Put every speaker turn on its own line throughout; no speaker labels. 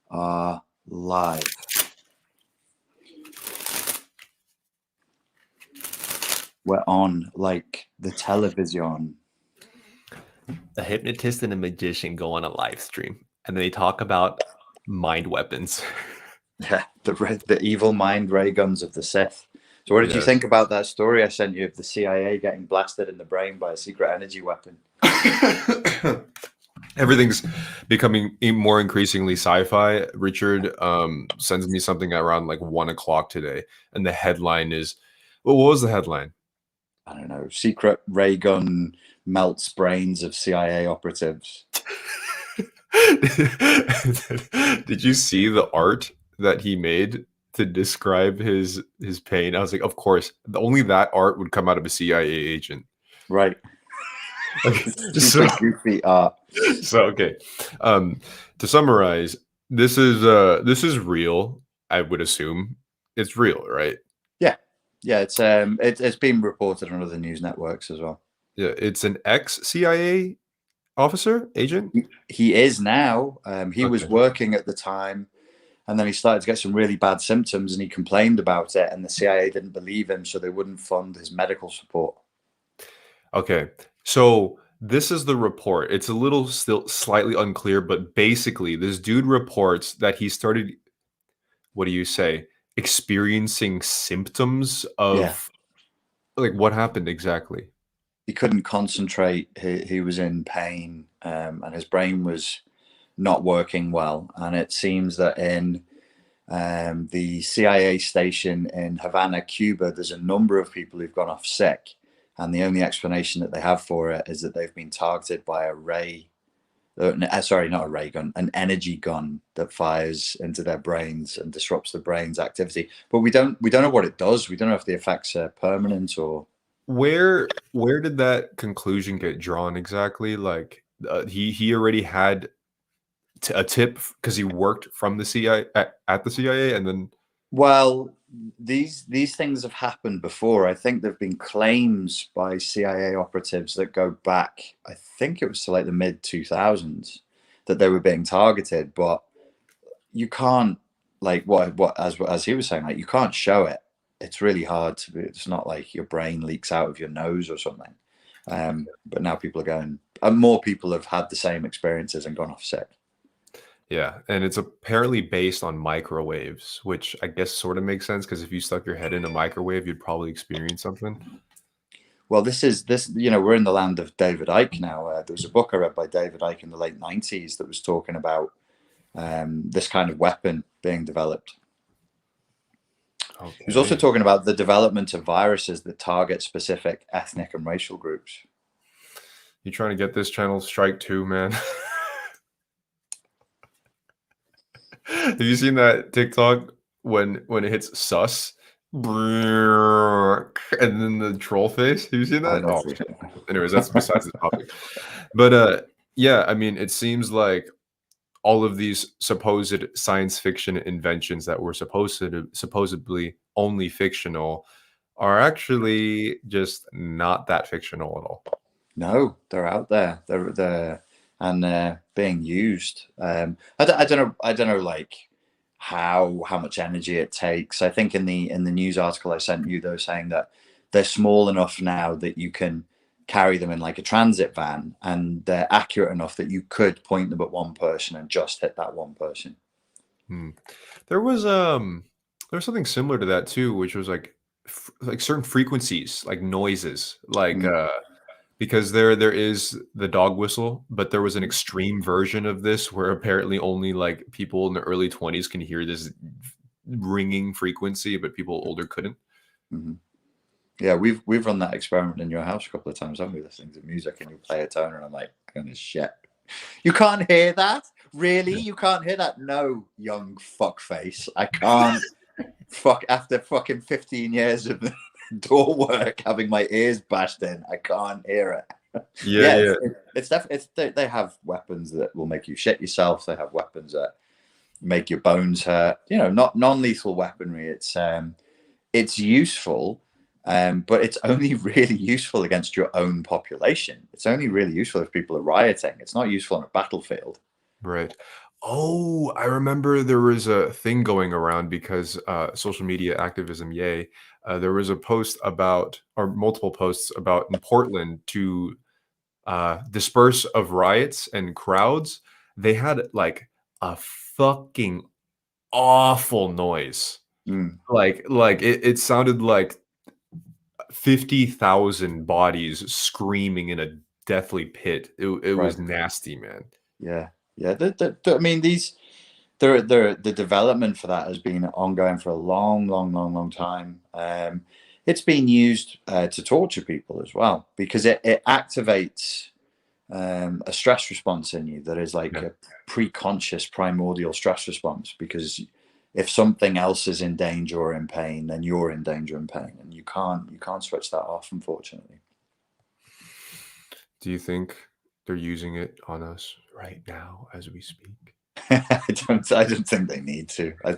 are live. We're on like the television.
A hypnotist and a magician go on a live stream, and they talk about mind weapons.
Yeah, the evil mind ray guns of the Sith. So, what did you
Yes.
think about that story I sent you of the CIA getting blasted in the brain by a secret energy weapon?
Everything's becoming more increasingly sci-fi. Richard sends me something around like 1 o'clock today, and the headline is, well, what was the headline?
I don't know. Secret ray gun melts brains of CIA operatives.
Did you see the art that he made to describe his pain? I was like, of course, only that art would come out of a CIA agent.
Right.
So,
Super goofy art.
so okay. To summarize, this is real. I would assume it's real, right?
Yeah, it's been reported on other news networks as well.
Yeah, it's an ex-CIA officer, agent.
He is now. He was
Okay.
working at the time, and then he started to get some really bad symptoms, and he complained about it, and the CIA didn't believe him, so they wouldn't fund his medical support.
Okay. So this is the report. It's a little still slightly unclear, but basically, this dude reports that he started, what do you say, experiencing symptoms
Yeah,
of like what happened exactly?
he couldn't concentrate. He was in pain, and his brain was not working well. And it seems that in the CIA station in Havana, Cuba, there's a number of people who've gone off sick. And the only explanation that they have for it is that they've been targeted by a sorry, not a ray gun, an energy gun that fires into their brains and disrupts the brain's activity. But we don't know what it does. We don't know if the effects are permanent or.
Where did that conclusion get drawn exactly? Like he already had a tip because he worked from the CIA at the CIA, and then
Well, these things have happened before. I think there've been claims by CIA operatives that go back, I think it was to like the mid 2000s, that they were being targeted. But you can't, like what as he was saying, like you can't show it. It's really hard to be. It's not like your brain leaks out of your nose or something. But now people are going, and more people have had the same experiences and gone off sick.
yeah, and it's apparently based on microwaves, which I guess sort of makes sense because if you stuck your head in a microwave, you'd probably experience something.
Well, this. We're in the land of David Icke now. There was a book I read by David Icke in the late 90s that was talking about this kind of weapon being developed.
Okay.
He was also talking about the development of viruses that target specific ethnic and racial groups.
You trying to get this channel strike too, man? Have you seen that TikTok when it hits sus? And then the troll face. Have you seen that? Oh, anyways, that's besides the topic. But yeah, I mean, it seems like all of these supposed science fiction inventions that were supposedly only fictional are actually just not that fictional at all.
No, they're out there. They're being used. I don't know like how much energy it takes. I think in the news article I sent you, they were saying that they're small enough now that you can carry them in like a transit van, and they're accurate enough that you could point them at one person and just hit that one person.
There was something similar to that too, which was like certain frequencies, like noises, like because there is the dog whistle, but there was an extreme version of this where apparently only like people in the early 20s can hear this ringing frequency, but people older couldn't.
Mm-hmm. Yeah, we've run that experiment in your house a couple of times, haven't we? Listening to music and you play a tone, and I'm like, "Goodness shit, you can't hear that? Really? You can't hear that? No, young fuckface, I can't. Fuck, after fucking 15 years of door work, having my ears bashed in, I can't hear it."
Yeah.
It's definitely they have weapons that will make you shit yourself. They have weapons that make your bones hurt. Not non-lethal weaponry. It's useful. But it's only really useful against your own population. It's only really useful if people are rioting. It's not useful on a battlefield.
Right. Oh, I remember there was a thing going around because social media activism, yay. There was a post about, or multiple posts about in Portland to disperse of riots and crowds. They had like a fucking awful noise.
Mm,
Like it sounded like 50,000 bodies screaming in a deathly pit. It
right.
was nasty, man.
Yeah. Yeah. I mean, the development for that has been ongoing for a long, long, long, long time. It's been used to torture people as well because it activates a stress response in you that is like
Yeah.
a pre-conscious primordial stress response. Because if something else is in danger or in pain, then you're in danger and pain, and you can't switch that off, unfortunately.
Do you think they're using it on us right now as we speak?
I don't think they need to. I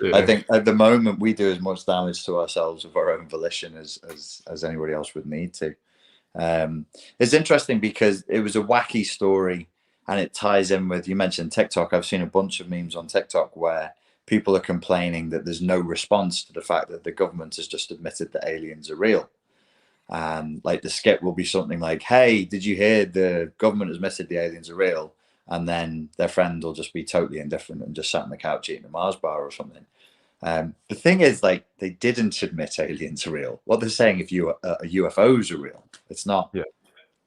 Yeah.
think at the moment we do as much damage to ourselves of our own volition as anybody else would need to. It's interesting because it was a wacky story, and it ties in with, you mentioned TikTok. I've seen a bunch of memes on TikTok where people are complaining that there's no response to the fact that the government has just admitted that aliens are real. And like the skit will be something like, "Hey, did you hear the government has admitted the aliens are real?" And then their friend will just be totally indifferent and just sat on the couch eating a Mars bar or something. The thing is, like, they didn't admit aliens are real. What they're saying, if UFOs are real, it's not.
Yeah.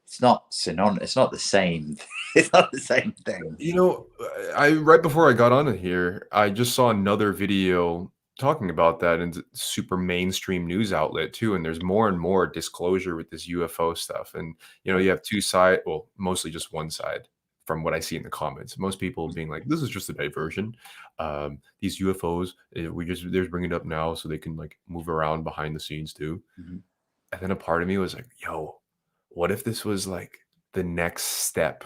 It's not synonymous. It's not the same. It's not the same thing.
You know, I right before I got on here, I just saw another video talking about that and super mainstream news outlet too. And there's more and more disclosure with this UFO stuff. And you have two side, well, mostly just one side from what I see in the comments. Most people being like, "This is just a diversion. These UFOs, they're bringing it up now so they can like move around behind the scenes too."
Mhm.
And then a part of me was like, "Yo, what if this was like the next step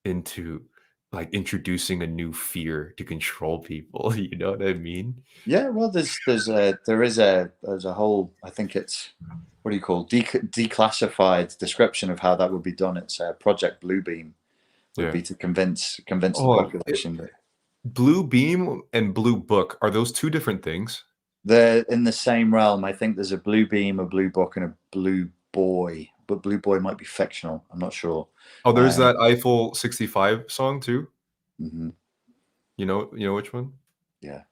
into like introducing a new fear to control people?" You know what I mean?
Yeah, well, there's a whole, I think it's, what do you call, declassified description of how that would be done. It's Project Bluebeam would
Yeah.
be to convince the
Oh,
population that
Blue Beam and Blue Book, are those two different things?
they're in the same realm. I think there's a blue beam, a blue book, and a blue boy. But blue boy might be fictional. I'm not sure.
Oh, there's
Uh,
that Eiffel 65 song too.
mhm,
You know which one?
yeah,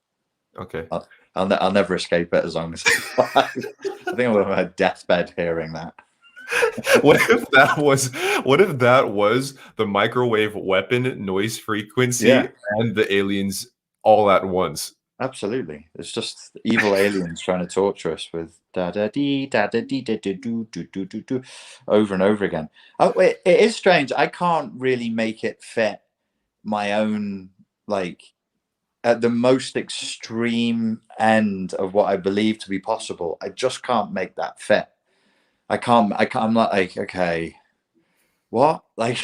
Okay.
I'll never escape it as long as I think I'm on my deathbed hearing that.
What if that was the microwave weapon noise frequency
Yeah,
and the aliens all at once?
absolutely. It's just evil aliens trying to torture us with da da dee da do do over and over again. Oh, it is strange. I can't really make it fit my own, like, at the most extreme end of what I believe to be possible. I just can't make that fit. I'm not like, okay, what? Like,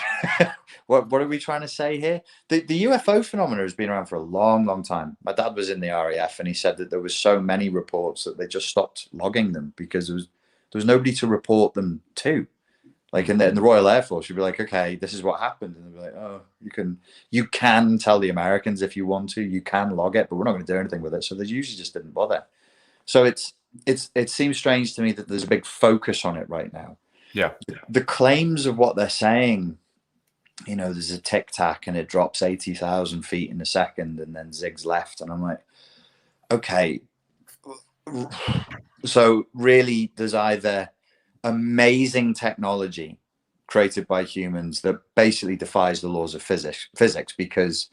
what are we trying to say here? The UFO phenomena has been around for a long, long time. My dad was in the RAF, and he said that there was so many reports that they just stopped logging them because there was nobody to report them to. Like in the Royal Air Force, you'd be like, okay, this is what happened, and they'd be like, oh, you can tell the Americans if you want to, you can log it, but we're not going to do anything with it. So they usually just didn't bother. So it seems strange to me that there's a big focus on it right now.
Yeah.
The claims of what they're saying, there's a tic tac and it drops 80,000 feet in a second and then zigs left, and I'm like, okay, so really, there's either amazing technology created by humans that basically defies the laws of physics, because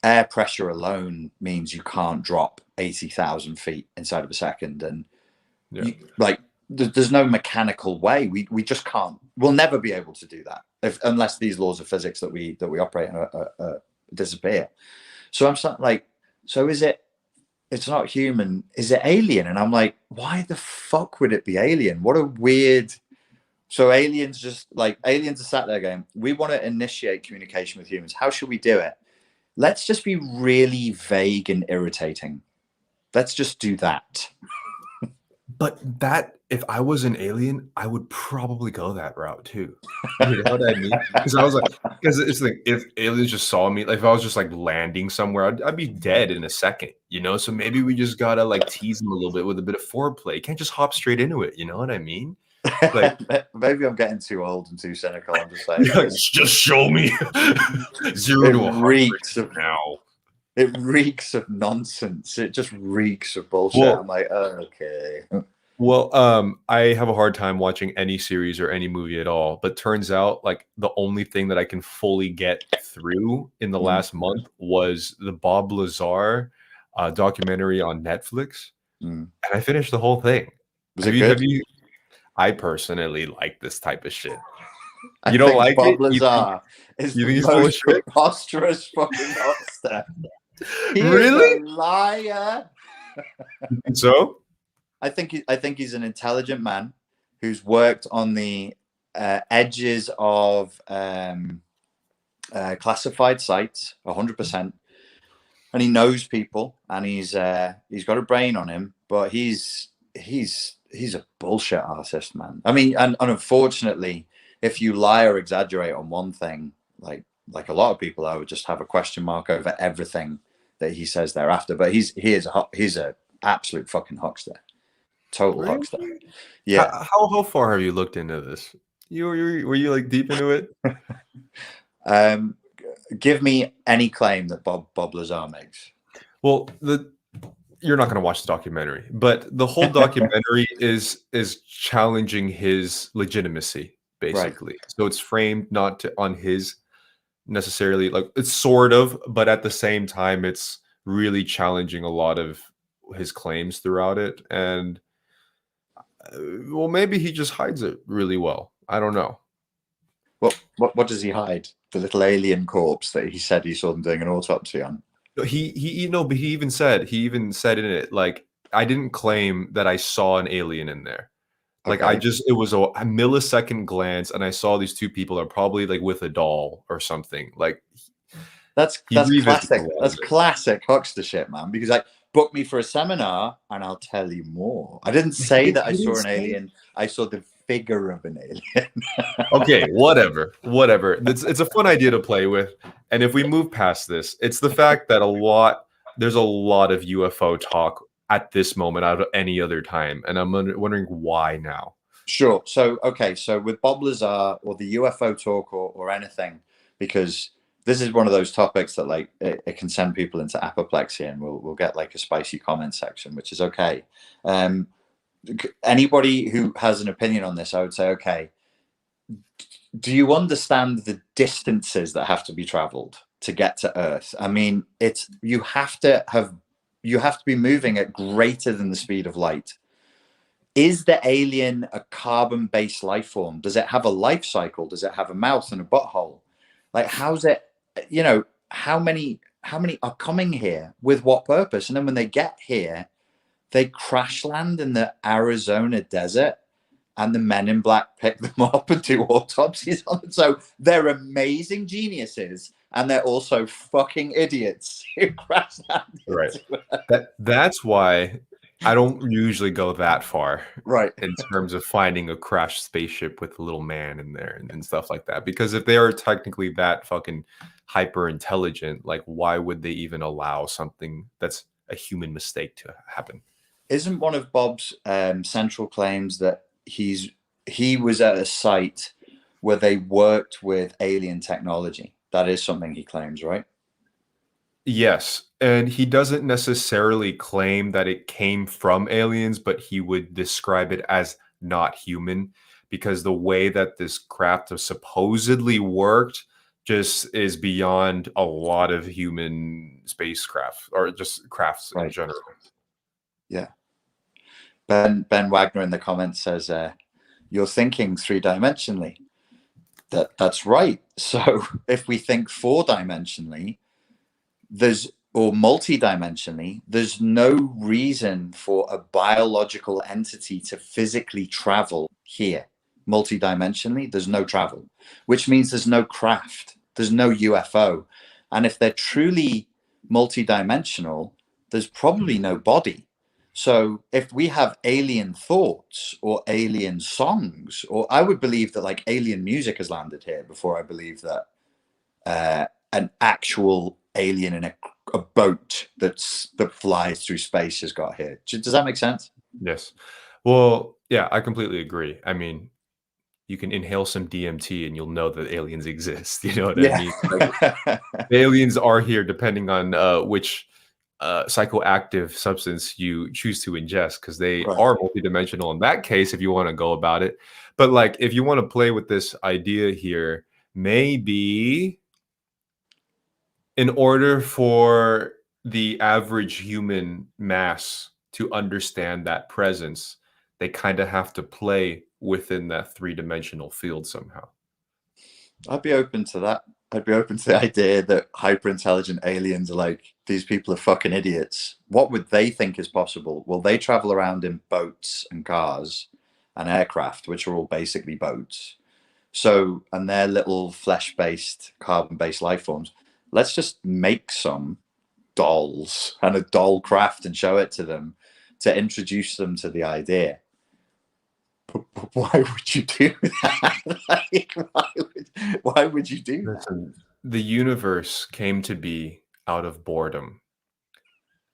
air pressure alone means you can't drop 80,000 feet inside of a second. And
Yeah.
there's no mechanical way. We just can't. We'll never be able to do that unless these laws of physics that we operate in disappear. So I'm like, so is it? It's not human. Is it alien? And I'm like, why the fuck would it be alien? What a weird. So aliens are sat there going, we want to initiate communication with humans. How should we do it? Let's just be really vague and irritating. Let's just do that.
But that if I was an alien, I would probably go that route too. You know what I mean? Because I was like, because it's like if aliens just saw me, like if I was just like landing somewhere, I'd be dead in a second, you know? So maybe we just gotta like tease them a little bit with a bit of foreplay. You can't just hop straight into it, you know what I mean? Like,
Maybe I'm getting too old and too cynical. I'm just like,
you're like, just show me 0
it
to 100
reeks of
now.
it reeks of nonsense. It just reeks of bullshit.
Well,
I'm like, okay.
Well, I have a hard time watching any series or any movie at all, but turns out like the only thing that I can fully get through in the
Mm,
last month was the Bob Lazar documentary on Netflix,
mm.
and I finished the whole thing.
Was
Have
it
you?
good?
Have you? I personally like this type of shit.
I
You don't
think
like
Bob
it?
Lazar is
You
the
think he's full of
most
shit?
preposterous fucking monster. He is a
Really?
liar.
So?
I think he's an intelligent man who's worked on the edges of classified sites 100%, and he knows people, and he's got a brain on him, but he's a bullshit artist, man. I mean, and unfortunately, if you lie or exaggerate on one thing, like a lot of people, I would just have a question mark over everything that he says thereafter. But he's a absolute fucking huckster. Total
Really?
huckster. Yeah.
How far have you looked into this? Were you like deep into it?
Give me any claim that Bob Lazar makes.
Well, you're not going to watch the documentary, but the whole documentary is challenging his legitimacy,
Right.
basically. So it's framed not on his necessarily, like it's sort of, but at the same time, it's really challenging a lot of his claims throughout it. And well, maybe he just hides it really well. I don't know.
What does he hide? The little alien corpse that he said he saw them doing an autopsy on.
He no, but he even said in it, like, I didn't claim that I saw an alien in there. Like,
Okay.
it was a millisecond glance, and I saw these two people are probably like with a doll or something. Like,
That's
he revisits a
classic.
lot
That's
of it.
classic huckster shit, man. Because like, book me for a seminar and I'll tell you more. I didn't say that I saw an alien. I saw the figure of an alien.
Okay, whatever. It's a fun idea to play with. And if we move past this, it's the fact that there's a lot of UFO talk at this moment out of any other time. And I'm wondering why now.
Sure. So, okay. So with Bob Lazar or the UFO talk or anything, because this is one of those topics that like it can send people into apoplexy, and we'll get like a spicy comment section, which is okay. Anybody who has an opinion on this, I would say, okay, do you understand the distances that have to be traveled to get to Earth? I mean, you have to be moving at greater than the speed of light. Is the alien a carbon-based life form? Does it have a life cycle? Does it have a mouth and a butthole? Like, how's it, how many are coming here with what purpose? And then when they get here, they crash land in the Arizona desert, and the men in black pick them up and do autopsies on them. So they're amazing geniuses, and they're also fucking idiots who crash land.
Right. That's why I don't usually go that far,
Right.
in terms of finding a crashed spaceship with a little man in there and stuff like that. Because if they are technically that fucking hyper intelligent, like why would they even allow something that's a human mistake to happen?
Isn't one of Bob's central claims that he was at a site where they worked with alien technology? That is something he claims, right?
Yes, and he doesn't necessarily claim that it came from aliens, but he would describe it as not human, because the way that this craft has supposedly worked just is beyond a lot of human spacecraft or just crafts in
Right.
general.
Yeah. Ben Wagner in the comments says, "You're thinking three-dimensionally." That's right. So if we think four-dimensionally, or multi-dimensionally, there's no reason for a biological entity to physically travel here. Multi-dimensionally, there's no travel, which means there's no craft, there's no UFO. And if they're truly multi-dimensional, there's probably no body. So if we have alien thoughts or alien songs, or I would believe that like alien music has landed here before I believe that an actual alien in a boat that flies through space has got here. Does that make sense?
Yes. Well, yeah, I completely agree. I mean, you can inhale some DMT and you'll know that aliens exist. You know what I
Yeah.
mean? Like, aliens are here depending on which psychoactive substance you choose to ingest, because they
Right.
are multidimensional in that case, if you want to go about it. But like, if you want to play with this idea here, maybe in order for the average human mass to understand that presence, they kind of have to play within that three-dimensional field somehow.
I'd be open to that. I'd be open to the idea that hyper intelligent aliens are like, these people are fucking idiots. What would they think is possible? Well, they travel around in boats and cars and aircraft, which are all basically boats. So, and they're little flesh based, carbon based life forms. Let's just make some dolls and a doll craft and show it to them to introduce them to the idea. Why would you do that? Like, why would you do that?
Listen, the universe came to be out of boredom,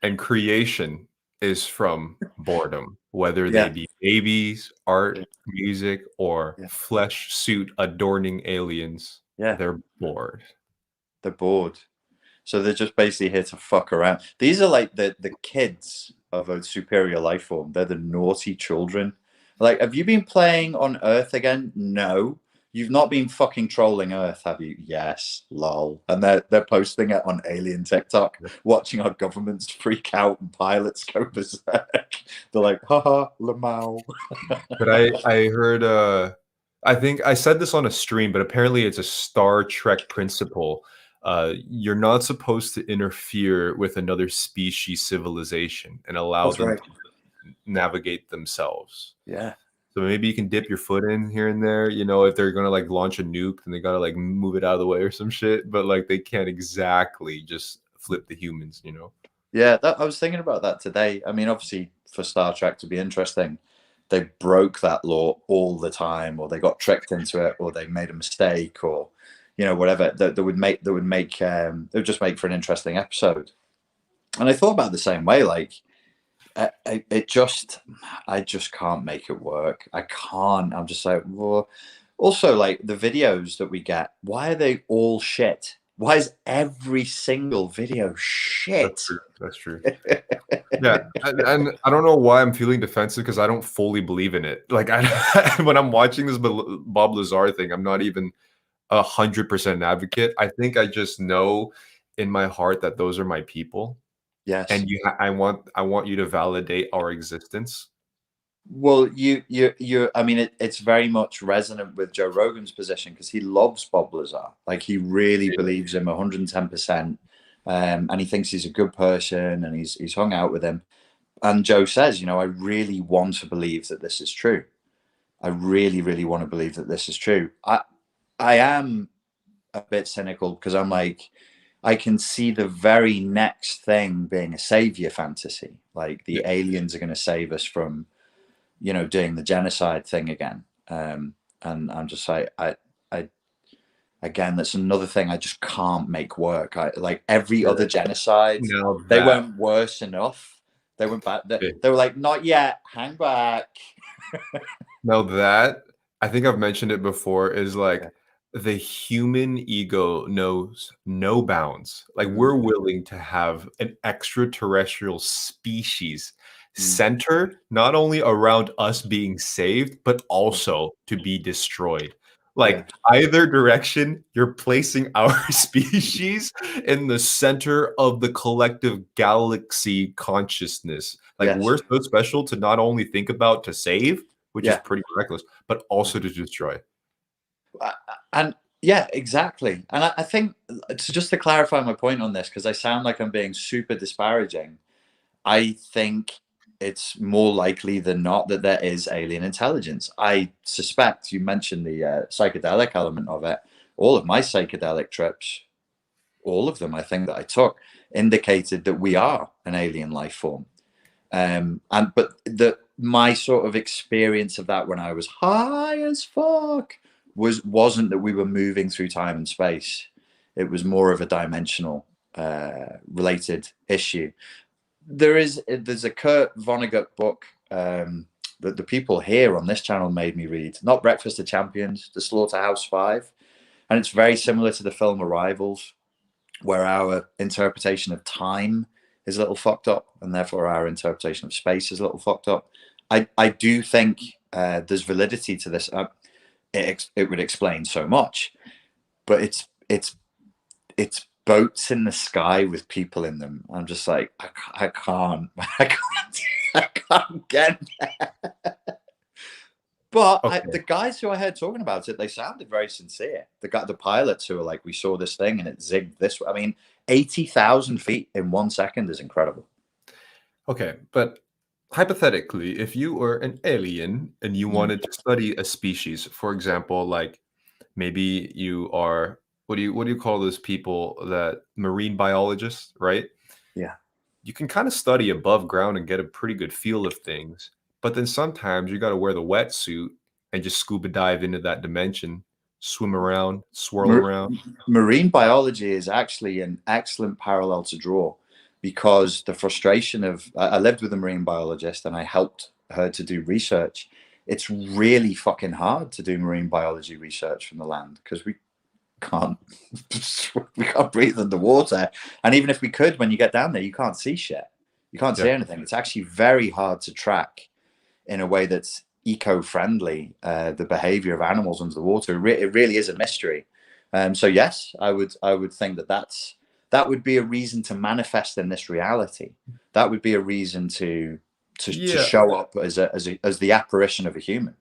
and creation is from boredom, whether they
Yeah,
be babies, art,
yeah,
music, or
yeah.
flesh suit adorning aliens.
Yeah.
They're bored.
They're bored. So they're just basically here to fuck around. These are like the kids of a superior life form. They're the naughty children. Like, have you been playing on Earth again? No. You've not been fucking trolling Earth, have you? Yes, lol. And they're posting it on alien TikTok, watching our governments freak out and pilots go berserk. They're like, haha, Lamau.
But I heard I think I said this on a stream, but apparently it's a Star Trek principle. You're not supposed to interfere with another species civilization and allow
That's
them
right.
to navigate themselves.
Yeah.
So maybe you can dip your foot in here and there, you know, if they're gonna like launch a nuke and they gotta like move it out of the way or some shit, but like they can't exactly just flip the humans, you know?
Yeah, I was thinking about that today. I mean, obviously, for Star Trek to be interesting, they broke that law all the time, or they got tricked into it, or they made a mistake, or whatever that would just make for an interesting episode. And I thought about it the same way. Like, I just can't make it work. I can't. I'm just like, well. Also, like the videos that we get, why are they all shit? Why is every single video
That's
shit?
true. That's true. Yeah, and I don't know why I'm feeling defensive, because I don't fully believe in it. Like, when I'm watching this Bob Lazar thing, I'm not even 100% an advocate. I think I just know in my heart that those are my people,
Yes.
and I want you to validate our existence.
Well, I mean, it's very much resonant with Joe Rogan's position because he loves Bob Lazar. Like, he really believes him 110%. And he thinks he's a good person, and he's hung out with him. And Joe says, I really want to believe that this is true. I really, really want to believe that this is true. I am a bit cynical because I'm like, I can see the very next thing being a savior fantasy. Like, the
Yeah.
aliens are going to save us from doing the genocide thing again. And I'm just like, I, again, that's another thing I just can't make work. I like every other genocide,
Now
they
that
weren't worse enough. They went back. They,
eh,
they were like, not yet, hang back.
now that I think I've mentioned it before, is
Yeah.
like the human ego knows no bounds. Like,
Mm,
we're willing to have an extraterrestrial species
mm,
center not only around us being saved, but also to be destroyed.
yeah.
Like, either direction, you're placing our species in the center of the collective galaxy consciousness. Like,
Yes.
we're so special to not only think about to save, which is
Yeah.
pretty reckless, but also to destroy.
And yeah, exactly. And I think, just to clarify my point on this, because I sound like I'm being super disparaging. I think it's more likely than not that there is alien intelligence. I suspect you mentioned the psychedelic element of it. All of my psychedelic trips, all of them, I think that I took, indicated that we are an alien life form. But my sort of experience of that when I was high as fuck wasn't that we were moving through time and space. It was more of a dimensional related issue. There's a Kurt Vonnegut book that the people here on this channel made me read, not Breakfast of Champions, The Slaughterhouse-Five, and it's very similar to the film Arrivals, where our interpretation of time is a little fucked up, and therefore our interpretation of space is a little fucked up. I do think there's validity to this. It would explain so much, but it's boats in the sky with people in them. I'm just like, I can't I can't get there. But the guys who I heard talking about it, they sounded very sincere. The pilots who were like, we saw this thing and it zigged this way. I mean, 80,000 feet in 1 second is incredible.
Okay, but hypothetically, if you were an alien and you wanted to study a species, for example, like maybe you are, what do you call those people, that marine biologists, right?
Yeah.
You can kind of study above ground and get a pretty good feel of things. But then sometimes you got to wear the wetsuit and just scuba dive into that dimension, swim around, swirl around.
Marine biology is actually an excellent parallel to draw, because the frustration of, I lived with a marine biologist and I helped her to do research. It's really fucking hard to do marine biology research from the land because we can't breathe underwater. And even if we could, when you get down there, you can't see shit. You can't see anything. It's actually very hard to track in a way that's eco-friendly the behavior of animals under the water. It really is a mystery. So yes, I would think that would be a reason to manifest in this reality. That would be a reason to show up as the apparition of a human.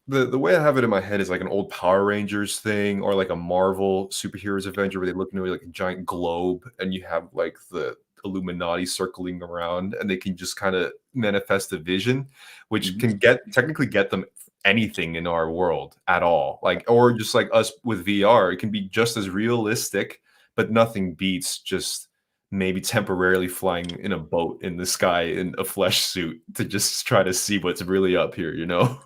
The way I have it in my head is like an old Power Rangers thing, or like a Marvel superheroes adventure where they look into like a giant globe and you have like the Illuminati circling around and they can just kind of manifest a vision, which can technically get them anything in our world at all. Like, or just like us with VR, it can be just as realistic, but nothing beats just maybe temporarily flying in a boat in the sky in a flesh suit to just try to see what's really up here, you know?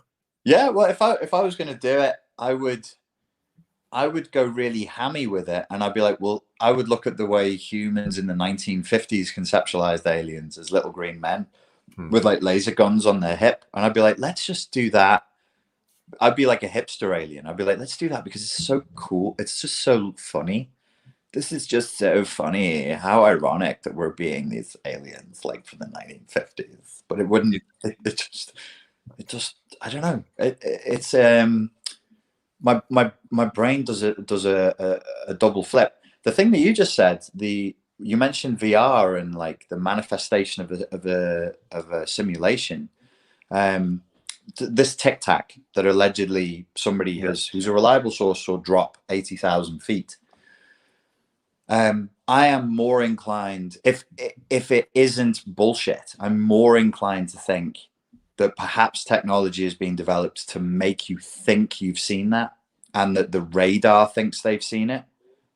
Yeah, well, if I was going to do it, I would go really hammy with it, and I'd be like, well, I would look at the way humans in the 1950s conceptualized aliens as little green men with like laser guns on their hip, and I'd be like, let's just do that. I'd be like a hipster alien. I'd be like, let's do that because it's so cool. It's just so funny. This is just so funny. How ironic that we're being these aliens like from the 1950s. But it wouldn't. It just. I don't know. It's my brain does a double flip. The thing that you just said, you mentioned VR and like the manifestation of a simulation. This Tic Tac that allegedly somebody who's a reliable source will drop 80,000 feet. I am more inclined, if it isn't bullshit, I'm more inclined to think that perhaps technology is being developed to make you think you've seen that, and that the radar thinks they've seen it,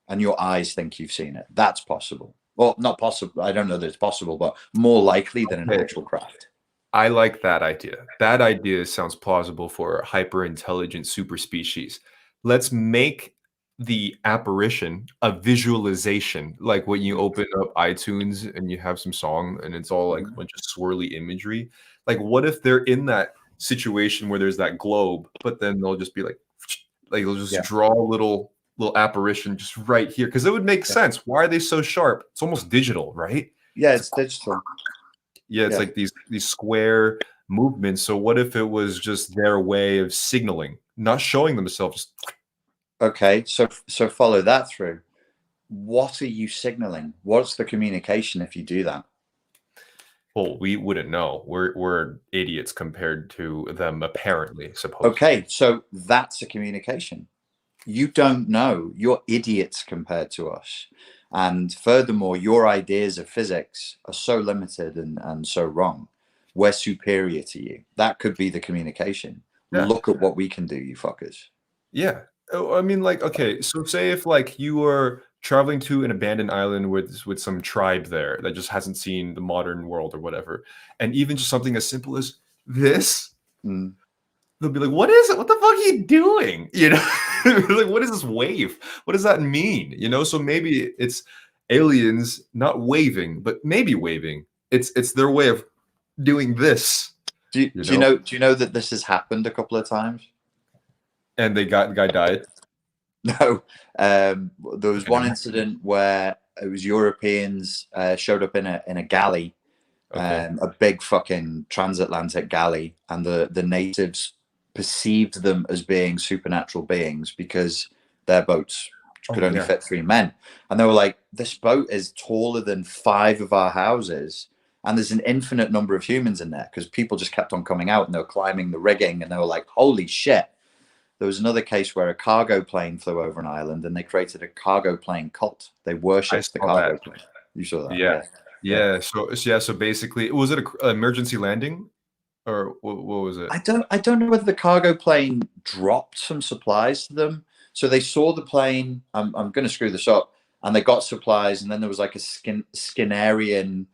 and your eyes think you've seen it. That's possible. Well, not possible. I don't know that it's possible, but more likely than an actual craft.
I like that idea. That idea sounds plausible for a hyper-intelligent super species. Let's make the apparition a visualization, like when you open up iTunes and you have some song and it's all like a bunch of swirly imagery. Like, what if they're in that situation where there's that globe, but then they'll just be like they'll just draw a little apparition just right here, because it would make sense. Why are they so sharp? It's almost digital, right?
Yeah, it's digital.
Yeah, it's like these square movements. So what if it was just their way of signaling, not showing themselves?
Okay, so follow that through. What are you signaling? What's the communication if you do that?
Well, we wouldn't know. We're idiots compared to them, apparently, supposedly.
Okay, so that's a communication. You don't know. You're idiots compared to us. And furthermore, your ideas of physics are so limited and so wrong. We're superior to you. That could be the communication. Yeah. Look at what we can do, you fuckers.
Yeah. I mean, like, okay, so say if like you were traveling to an abandoned island with some tribe there that just hasn't seen the modern world or whatever, and even just something as simple as this,
Mm.
they'll be like, "What is it? What the fuck are you doing?" You know, like, "What is this wave? What does that mean?" You know, so maybe it's aliens not waving, but maybe waving. It's their way of doing this. You know,
Do you know that this has happened a couple of times?
and the guy died.
No, there was
Okay, never
one
mind.
incident where it was Europeans showed up in a galley,
Okay,
a big fucking transatlantic galley, and the natives perceived them as being supernatural beings because their boats
oh
could only
yeah,
fit 3 men, and they were like, "This boat is taller than 5 of our houses." And there's an infinite number of humans in there because people just kept on coming out and they were climbing the rigging and they were like, holy shit. There was another case where a cargo plane flew over an island and they created a cargo plane cult. They
I
worshipped the
saw that.
cargo plane. You saw that,
Yeah.
yeah. Yeah.
Yeah. So basically, was it an emergency landing or what was it?
I don't know whether the cargo plane dropped some supplies to them. So they saw the plane. I'm going to screw this up, and they got supplies, and then there was like a Skinnerian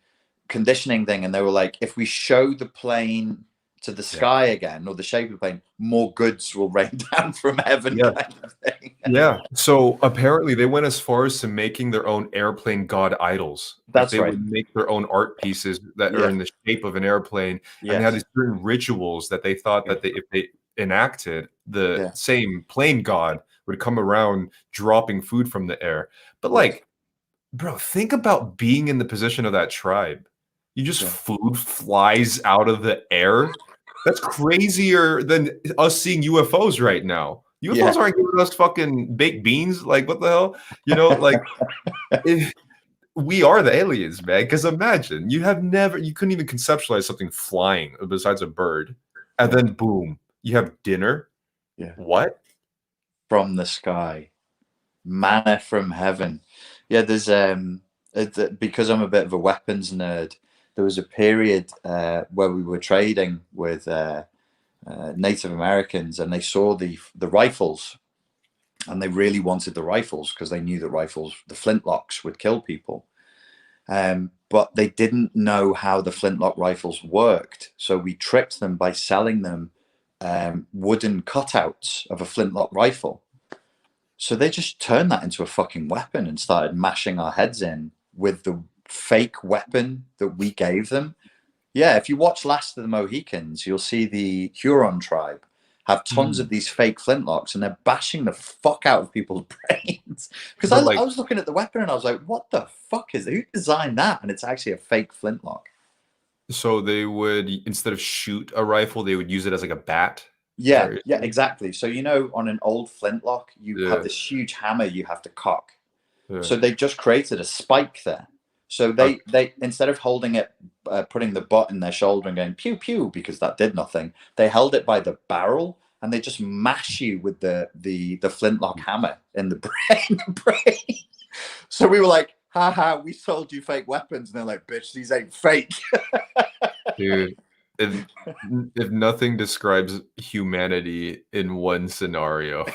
conditioning thing, and they were like, if we show the plane to the
Yeah.
sky again, or the shape of the plane, more goods will rain down from heaven,
Yeah.
kind of thing.
Yeah. So apparently they went as far as to making their own airplane god idols. Like
That's
they
right.
would make their own art pieces that are
Yeah.
in the shape of an airplane, and they had
Yes.
these certain rituals that they thought
Yeah.
that if they enacted, the
Yeah.
same plane god would come around dropping food from the air. But
Yes.
like, bro, think about being in the position of that tribe. You just
Yeah.
food flies out of the air. That's crazier than us seeing UFOs right now. UFOs
Yeah.
aren't giving us fucking baked beans. Like, what the hell? You know, like if we are the aliens, man. Because imagine you couldn't even conceptualize something flying besides a bird, and
Yeah.
then boom, you have dinner.
Yeah.
What?
From the sky, manna from heaven. Yeah, there's because I'm a bit of a weapons nerd. There was a period where we were trading with Native Americans, and they saw the rifles, and they really wanted the rifles because they knew that rifles, the flintlocks, would kill people. But they didn't know how the flintlock rifles worked, so we tricked them by selling them wooden cutouts of a flintlock rifle. So they just turned that into a fucking weapon and started mashing our heads in with the fake weapon that we gave them. Yeah, if you watch Last of the Mohicans, you'll see the Huron tribe have tons
Hmm.
of these fake flintlocks and they're bashing the fuck out of people's brains. Because
But
I
like,
was looking at the weapon and I was like, what the fuck is it? Who designed that? And it's actually a fake flintlock.
so they would instead of shoot a rifle, they would use it as like a bat. Is that what
Yeah,
you're
yeah,
saying?
exactly. So, on an old flintlock, you have
Yeah.
this huge hammer you have to cock.
Yeah.
So they just created a spike there. So
Okay.
they instead of holding it, putting the butt in their shoulder and going pew pew because that did nothing, they held it by the barrel and they just mash you with the flintlock hammer in the brain. So we were like, ha ha, we sold you fake weapons, and they're like, bitch, these ain't fake.
Dude, if if nothing describes humanity in one scenario,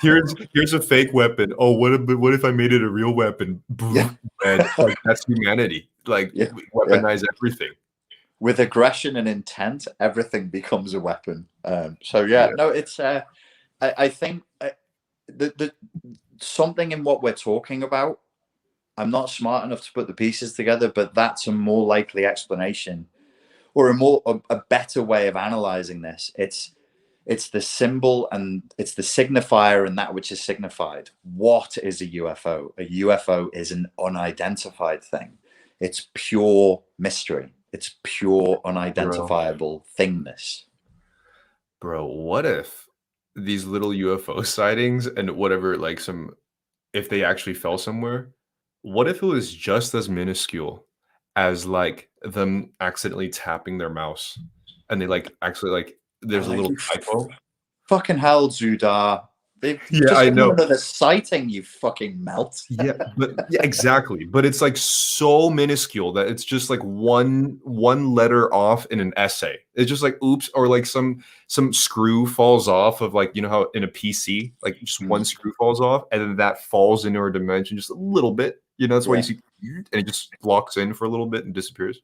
here's a fake weapon. Oh, what if I made it a real weapon?
Yeah,
And like that's humanity. Like
yeah,
we
yeah.
weaponize everything.
With aggression and intent, everything becomes a weapon. So yeah,
Yeah.
no, it's. I think the something in what we're talking about. I'm not smart enough to put the pieces together, but that's a more likely explanation, or a better way of analyzing this. It's the symbol and it's the signifier and that which is signified. What is a UFO? A UFO is an unidentified thing. It's pure mystery. It's pure
Bro,
unidentifiable thingness.
bro, what if these little UFO sightings and whatever, like if they actually fell somewhere, what if it was just as minuscule as like them accidentally tapping their mouse and they like actually like there's a
Like
little typo?
fucking hell, Zudar.
Yeah,
Just
I
give them
know.
another sighting, you fucking melt.
Yeah, but yeah, exactly. But it's like so minuscule that it's just like one letter off in an essay. It's just like oops, or like some screw falls off of, like, you know how in a PC, like just one screw falls off, and then that falls into our dimension just a little bit. You know, that's why you
Yeah,
see, and it just locks in for a little bit and disappears.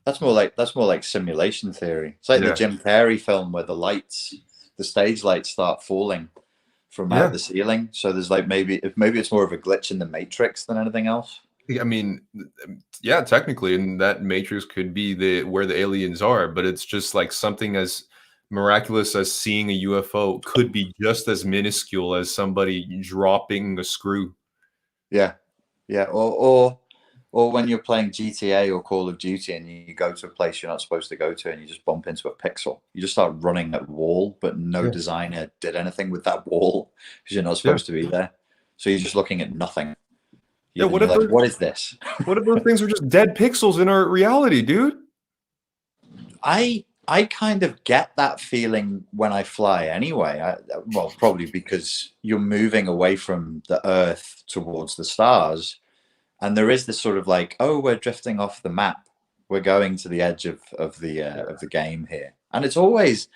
that's more like simulation theory. It's like the
Yeah,
Jim Carrey film where the stage lights start falling from
yeah.
the ceiling. So there's like maybe it's more of a glitch in the Matrix than anything else.
Yeah, I mean, yeah, technically, and that matrix could be the where the aliens are, but it's just like something as miraculous as seeing a UFO could be just as minuscule as somebody dropping a screw.
Yeah, yeah. Or when you're playing GTA or Call of Duty and you go to a place you're not supposed to go to and you just bump into a pixel, you just start running at wall, but no
Yeah,
designer did anything with that wall because you're not
yeah,
supposed to be there. So you're just looking at nothing.
yeah.
And you're like, what is this?
What if those things were just dead pixels in our reality, dude?
I kind of get that feeling when I fly anyway. Well, probably because you're moving away from the Earth towards the stars, and there is this sort of like, oh, we're drifting off the map. We're going to the edge of the game here, and it's always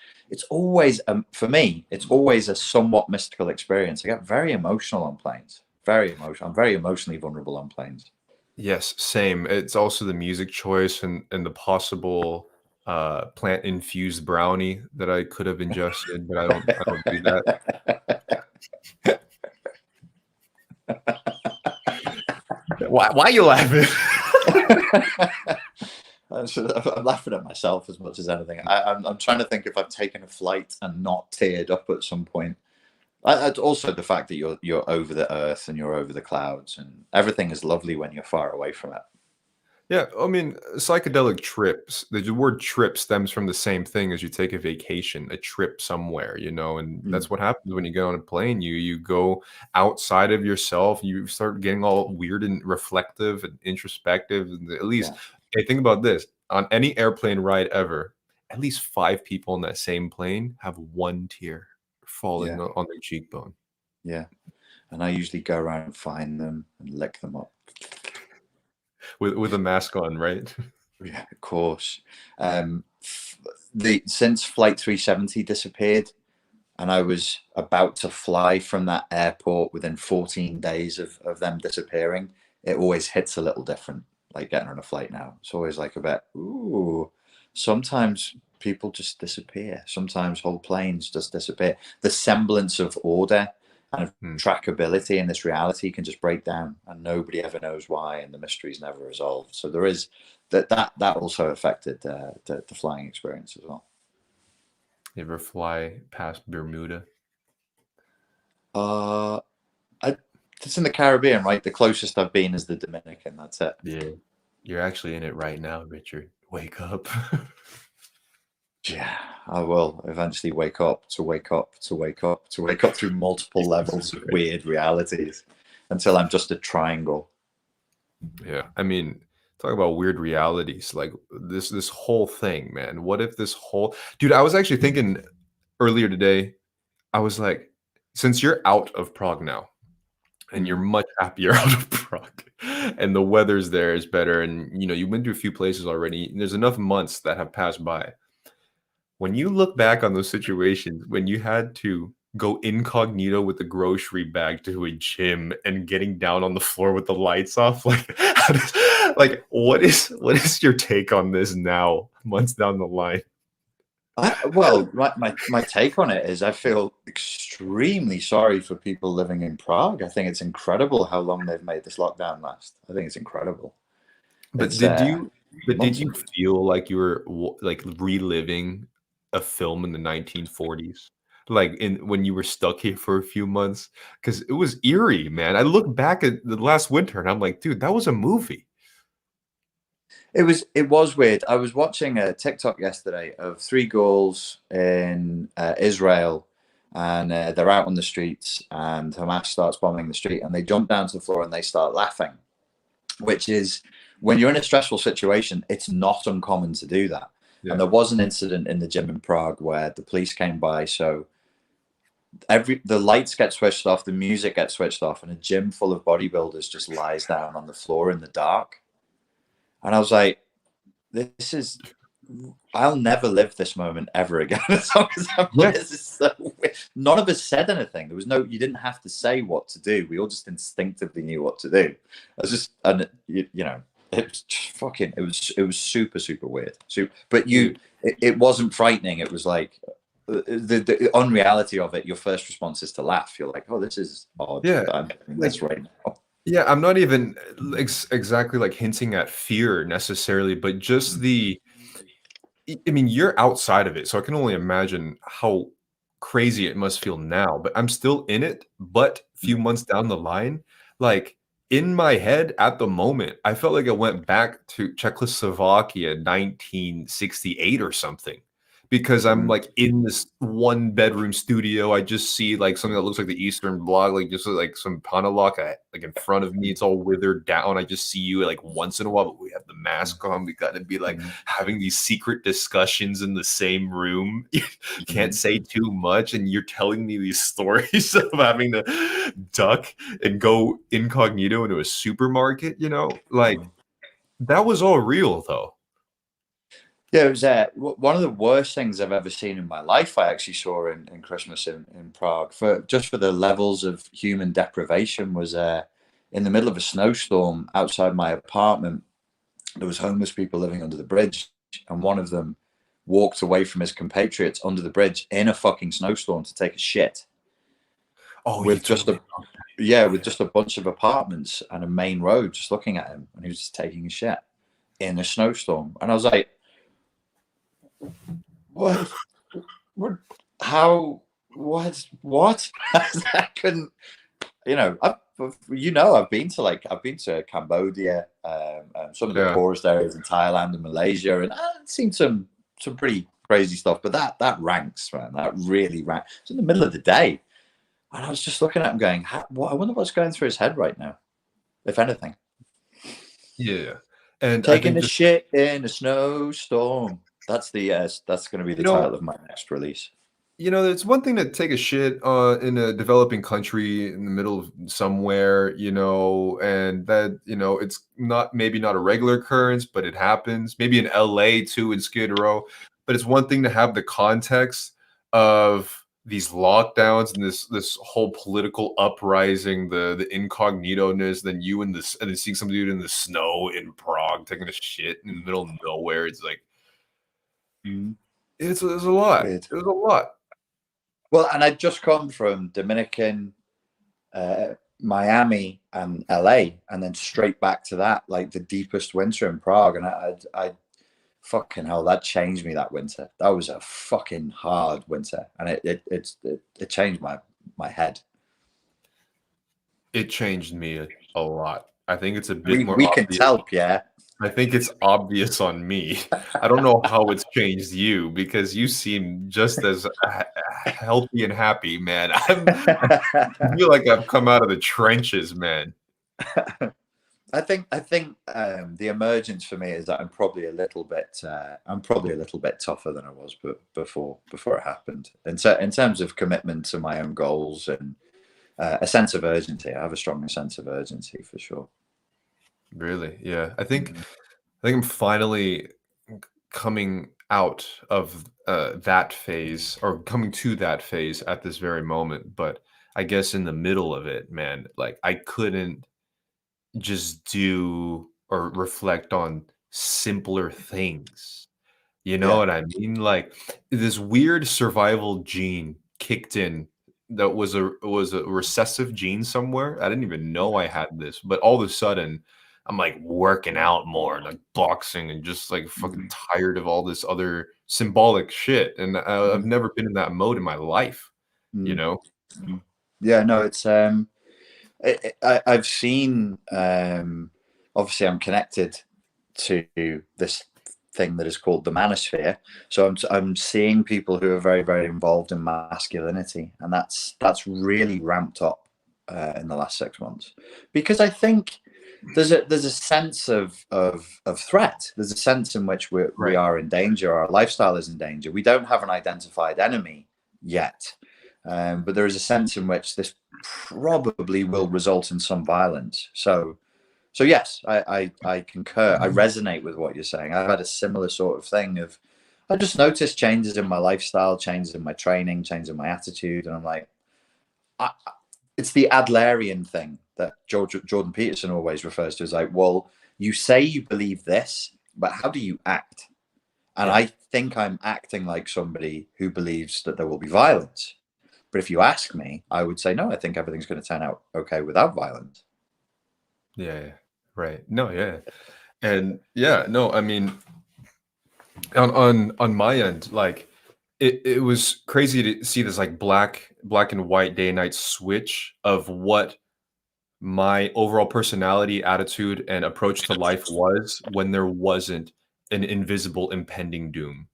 for me, it's always a somewhat mystical experience. I get very emotional on planes. Very emotional. I'm very emotionally vulnerable on planes.
Yes, same. It's also the music choice and the possible plant infused brownie that I could have ingested, but I don't do that. Why are you laughing?
I'm laughing at myself as much as anything. I'm trying to think if I've taken a flight and not teared up at some point. Also, the fact that you're over the earth and you're over the clouds and everything is lovely when you're far away from it.
Yeah, I mean, psychedelic trips, the word trip stems from the same thing as you take a vacation, a trip somewhere, you know, and that's
Mm,
what happens when you get on a plane. You go outside of yourself, you start getting all weird and reflective and introspective. And at least,
yeah,
hey, think about this. On any airplane ride ever, at least five people on that same plane have one tear falling
yeah,
on their cheekbone.
yeah. And I usually go around and find them and lick them up.
With a mask on, right?
Yeah, of course. The since Flight 370 disappeared, and I was about to fly from that airport within 14 days of them disappearing, it always hits a little different, like getting on a flight now. It's always like a bit, ooh, sometimes people just disappear. Sometimes whole planes just disappear. The semblance of order and of
Hmm.
trackability in this reality can just break down and nobody ever knows why and the mystery is never resolved. So there is that also affected the flying experience as well.
You ever fly past Bermuda?
Uh, I, it's in the Caribbean, right? The closest I've been is the Dominican. That's it.
Yeah. You're actually in it right now, Richard. Wake up.
Yeah, I will eventually wake up to wake up to wake up to wake up through multiple levels of weird realities until I'm just a triangle.
Yeah. I mean, talk about weird realities. Like this whole thing, man. What if this whole dude, I was actually thinking earlier today, I was like, since you're out of Prague now, and you're
Mm.
much happier out of Prague, and the weather's there is better, and you know, you've been to a few places already. And there's enough months that have passed by. When you look back on those situations when you had to go incognito with the grocery bag to a gym and getting down on the floor with the lights off, like, like what is your take on this now, months down the line?
Well, my take on it is I feel extremely sorry for people living in Prague. I think it's incredible how long they've made this lockdown last. I think it's incredible.
But
It's
did you but did
months
you
and months.
feel like you were like reliving a film in the 1940s? Like in when you were stuck here for a few months? Because it was eerie, man. I look back at the last winter and I'm like, dude, that was a movie.
It was weird. I was watching a TikTok yesterday of three girls in Israel, and they're out on the streets, and Hamas starts bombing the street, and they jump down to the floor and they start laughing, which is when you're in a stressful situation, it's not uncommon to do that. And
Yeah.
there was an incident in the gym in Prague where the police came by. So the lights get switched off, the music gets switched off, and a gym full of bodybuilders just lies down on the floor in the dark. And I was like, this is, I'll never live this moment ever again. As long as I'm like, this is so weird. None of us said anything. There was no, you didn't have to say what to do. We all just instinctively knew what to do. I was just, and you know, it was just fucking, it was super, super weird. But it wasn't frightening. It was like, the unreality of it, your first response is to laugh. You're like, oh, this is odd.
Yeah.
I'm doing this right now.
Yeah, I'm not even exactly like hinting at fear necessarily, but just I mean, you're outside of it, so I can only imagine how crazy it must feel now, but I'm still in it, but a few months down the line, like in my head at the moment, I felt like I went back to Czechoslovakia 1968 or something. Because I'm like in this one bedroom studio, I just see like something that looks like the Eastern Bloc, like just like some Panelok like in front of me. It's all withered down. I just see you like once in a while, but we have the mask on. We got to be like having these secret discussions in the same room. You can't say too much, and you're telling me these stories of having to duck and go incognito into a supermarket. You know, like that was all real though.
Yeah, it was one of the worst things I've ever seen in my life. I actually saw in Christmas in Prague for the levels of human deprivation was in the middle of a snowstorm outside my apartment. There was homeless people living under the bridge, and one of them walked away from his compatriots under the bridge in a fucking snowstorm to take a shit.
Oh,
with just a bunch of apartments and a main road just looking at him, and he was just taking a shit in a snowstorm. And I was like, what? How? What? I couldn't. You know, I've been to Cambodia, some of the poorest areas in Thailand and Malaysia, and I've seen some pretty crazy stuff. But that ranks, man. That really ranks. It's in the middle of the day, and I was just looking at him, going, I wonder what's going through his head right now, if anything.
Yeah, and
taking a shit in a snowstorm. That's going to be the title of my next release.
You know, it's one thing to take a shit in a developing country in the middle of somewhere, you know, and that, you know, it's maybe not a regular occurrence, but it happens. Maybe in LA too, in Skid Row. But it's one thing to have the context of these lockdowns and this whole political uprising, the incognito-ness, then and then seeing some dude in the snow in Prague taking a shit in the middle of nowhere. It's like, it's a lot. It was a lot.
Well, and I'd just come from Dominican, Miami, and LA, and then straight back to that, like the deepest winter in Prague. And I fucking hell, that changed me that winter. That was a fucking hard winter, and it changed my head.
It changed me a lot. I think it's a bit more.
We can tell, Pierre.
I think it's obvious on me. I don't know how it's changed you, because you seem just as healthy and happy, man. I feel like I've come out of the trenches, man.
I think the emergence for me is that I'm probably a little bit tougher than I was before it happened. And so in terms of commitment to my own goals and a sense of urgency, I have a stronger sense of urgency for sure.
Really? Yeah. I think I'm finally coming out of that phase, or coming to that phase at this very moment. But I guess in the middle of it, man, like I couldn't just do or reflect on simpler things. You know what I mean? Like this weird survival gene kicked in that was a recessive gene somewhere. I didn't even know I had this, but all of a sudden I'm like working out more and like boxing and just like fucking tired of all this other symbolic shit. And I've never been in that mode in my life, you know?
Yeah, no, it's I've seen, obviously I'm connected to this thing that is called the manosphere. So I'm seeing people who are very, very involved in masculinity, and that's really ramped up in the last 6 months, because I think there's a sense of threat. There's a sense in which we are in danger. Our lifestyle is in danger. We don't have an identified enemy yet. But there is a sense in which this probably will result in some violence. So yes, I concur. I resonate with what you're saying. I've had a similar sort of thing of, I just noticed changes in my lifestyle, changes in my training, changes in my attitude, and I'm like, it's the Adlerian thing that Jordan Peterson always refers to as like, well, you say you believe this, but how do you act? And I think I'm acting like somebody who believes that there will be violence. But if you ask me, I would say, no, I think everything's going to turn out okay without violence.
Yeah, right. No, yeah. And yeah, no, I mean, on my end, like it was crazy to see this like black and white day and night switch of what my overall personality, attitude, and approach to life was when there wasn't an invisible impending doom.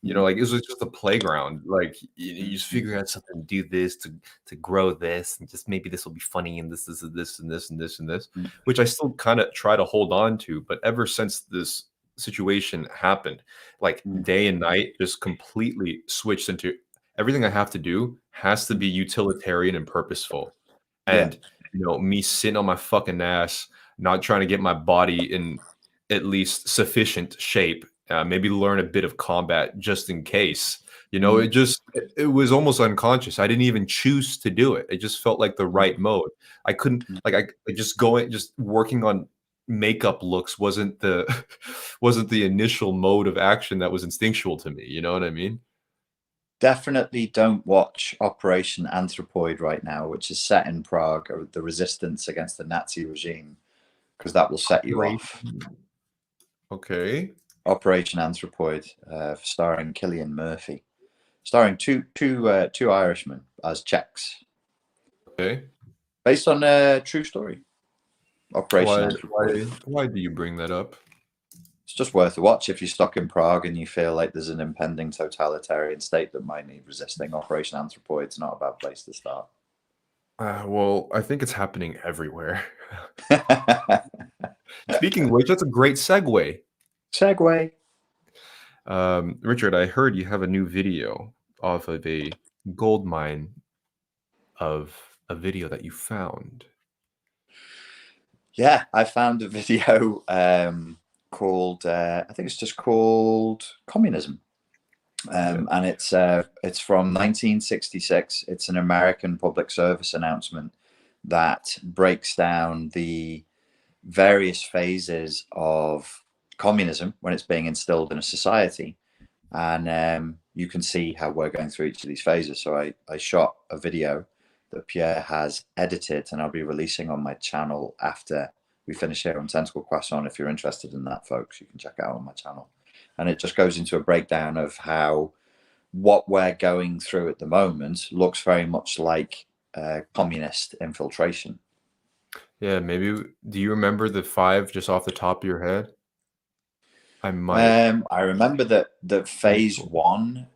You know, like it was just a playground. Like you just figure out something, do this to grow this, and just maybe this will be funny, and this and this and this and this and this, which I still kind of try to hold on to. But ever since this situation happened, like day and night just completely switched into everything I have to do has to be utilitarian and purposeful. And me sitting on my fucking ass, not trying to get my body in at least sufficient shape, maybe learn a bit of combat just in case. It was almost unconscious. I didn't even choose to do it. It just felt like the right mode. I couldn't I just working on makeup looks wasn't the wasn't the initial mode of action that was instinctual to me. You know what I mean?
Definitely don't watch Operation Anthropoid right now, which is set in Prague, or the resistance against the Nazi regime, because that will set you off.
Okay.
Operation Anthropoid, starring Cillian Murphy, starring two Irishmen as Czechs.
Okay.
Based on a true story. Operation Anthropoid.
Why do you bring that up?
It's just worth a watch if you're stuck in Prague and you feel like there's an impending totalitarian state that might need resisting. Operation Anthropoid's not a bad place to start.
Well, I think it's happening everywhere. Speaking of which, that's a great segue. Richard, I heard you have a new video off of a gold mine of a video that you found.
Yeah, I found a video called, I think it's just called Communism. And it's from 1966. It's an American public service announcement that breaks down the various phases of communism when it's being instilled in a society. And you can see how we're going through each of these phases. So I shot a video that Pierre has edited, and I'll be releasing on my channel after we finish here on Tentacle Croissant. If you're interested in that, folks, you can check it out on my channel. And it just goes into a breakdown of how what we're going through at the moment looks very much like communist infiltration.
Yeah, maybe. Do you remember the 5 just off the top of your head? I might.
I remember that phase 1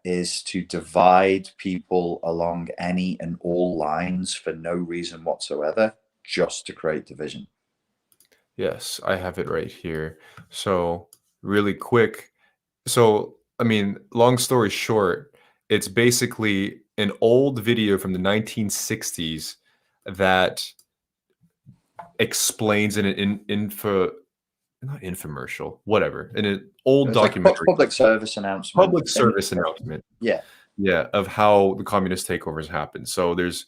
is to divide people along any and all lines for no reason whatsoever, just to create division.
Yes, I have it right here. So really quick. So, I mean, long story short, it's basically an old video from the 1960s that explains in an not infomercial, whatever, in an old documentary.
Like public service announcement.
Public service announcement.
Yeah.
Yeah, of how the communist takeovers happen. So there's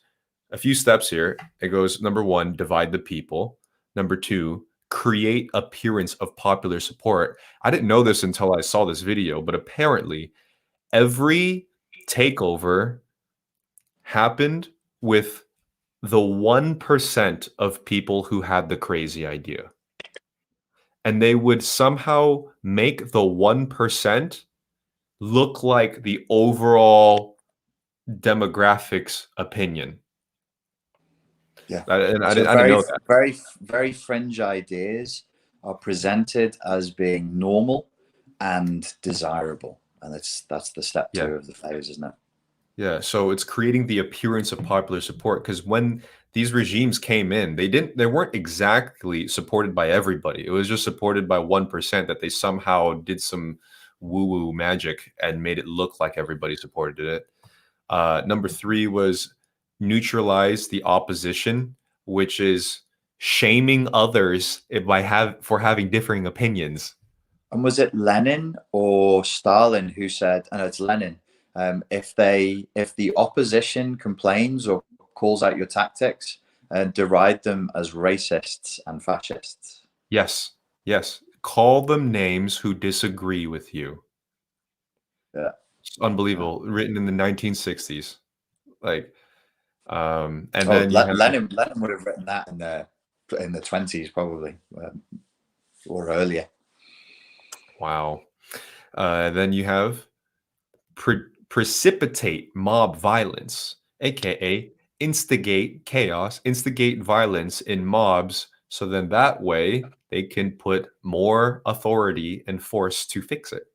a few steps here. It goes, number 1, divide the people. Number 2, create appearance of popular support. I didn't know this until I saw this video, but apparently every takeover happened with the 1% of people who had the crazy idea. And they would somehow make the 1% look like the overall demographics opinion.
Yeah.
And I didn't know that.
Very, very fringe ideas are presented as being normal and desirable. And that's the step 2 of the phase, isn't it?
Yeah, so it's creating the appearance of popular support, because when these regimes came in, they weren't exactly supported by everybody. It was just supported by 1% that they somehow did some woo-woo magic and made it look like everybody supported it. Number three was neutralize the opposition, which is shaming others for having differing opinions.
And was it Lenin or Stalin who said, and it's Lenin, if the opposition complains or calls out your tactics, deride them as racists and fascists?
Yes, yes. Call them names who disagree with you.
Yeah.
It's unbelievable. Written in the 1960s. Like, and
Oh,
then you have
Lenin would have written that in the 20s probably, or earlier.
wow. Then you have precipitate mob violence, aka instigate chaos, instigate violence in mobs, so then that way they can put more authority and force to fix it.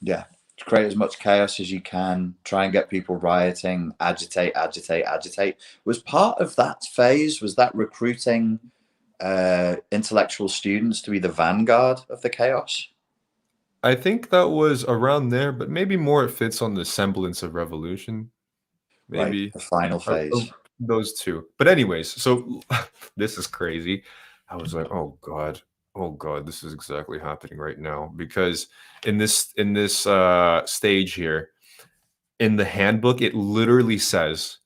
Yeah. Create as much chaos as you can, try and get people rioting, agitate. Was part of that phase, was that recruiting intellectual students to be the vanguard of the chaos?
I think that was around there, but maybe more it fits on the semblance of revolution.
Right,
Maybe
the final phase.
those two. But anyways, so this is crazy. I was like, oh god, this is exactly happening right now, because in this stage here in the handbook, it literally says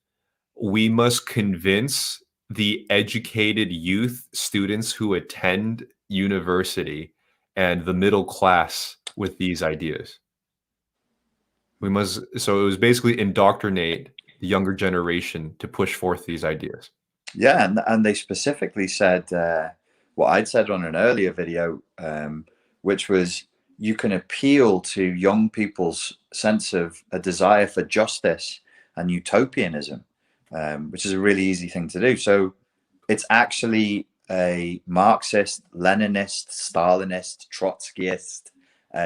we must convince the educated youth students who attend university and the middle class with these ideas. So it was basically indoctrinate the younger generation to push forth these ideas.
Yeah, and they specifically said what I'd said on an earlier video, which was you can appeal to young people's sense of a desire for justice and utopianism, which is a really easy thing to do. So it's actually a Marxist, Leninist, Stalinist, Trotskyist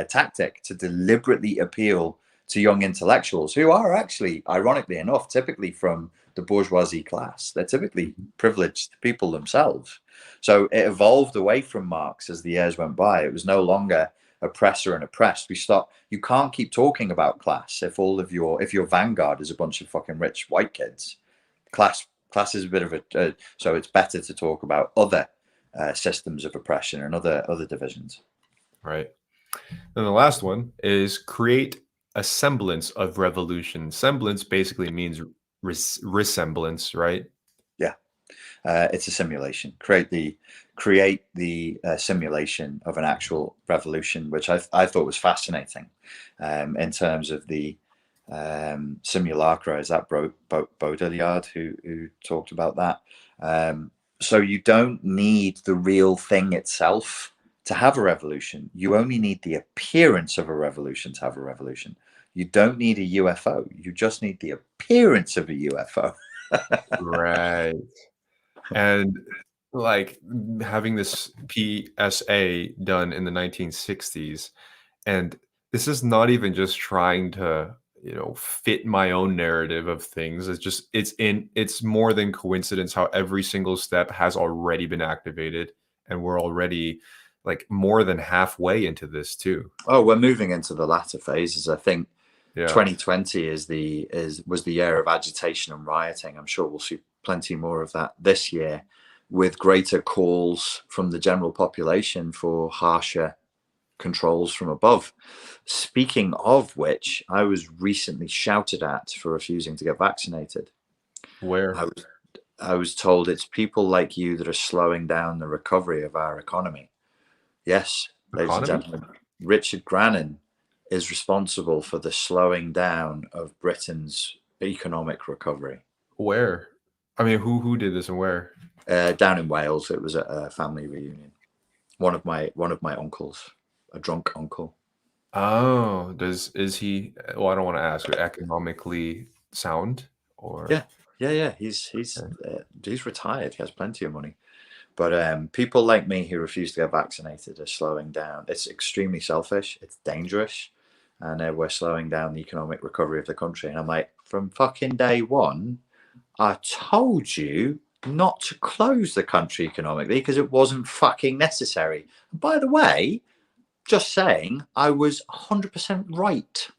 tactic to deliberately appeal to young intellectuals who are actually, ironically enough, typically from the bourgeoisie class. They're typically privileged people themselves. So it evolved away from Marx as the years went by. It was no longer oppressor and oppressed. You can't keep talking about class if your vanguard is a bunch of fucking rich white kids. Class is a bit of a so it's better to talk about other systems of oppression and other divisions.
Right. And the last one is create a semblance of revolution. Semblance basically means resemblance, right?
Yeah. It's a simulation. Create the simulation of an actual revolution, which I thought was fascinating, in terms of the simulacra. Is that Baudrillard who talked about that? So you don't need the real thing itself to have a revolution. You only need the appearance of a revolution to have a revolution. You don't need a UFO. You just need the appearance of a UFO.
Right. And like having this PSA done in the 1960s, and this is not even just trying to, fit my own narrative of things. It's more than coincidence how every single step has already been activated, and we're already like more than halfway into this too.
Oh, we're moving into the latter phases. I think
Yeah.
2020 was the year of agitation and rioting. I'm sure we'll see plenty more of that this year, with greater calls from the general population for harsher controls from above. Speaking of which, I was recently shouted at for refusing to get vaccinated.
Where?
I was told it's people like you that are slowing down the recovery of our economy. Yes, ladies and gentlemen, Richard Grannon is responsible for the slowing down of Britain's economic recovery.
Where? I mean, who did this and where?
Down in Wales. It was at a family reunion. One of my uncles, a drunk uncle.
Oh, is he? Well, I don't want to ask. Economically sound, or
yeah. He's retired. He has plenty of money. But people like me who refuse to get vaccinated are slowing down. It's extremely selfish. It's dangerous. And we're slowing down the economic recovery of the country. And I'm like, from fucking day one, I told you not to close the country economically because it wasn't fucking necessary. And by the way, just saying, I was 100% right.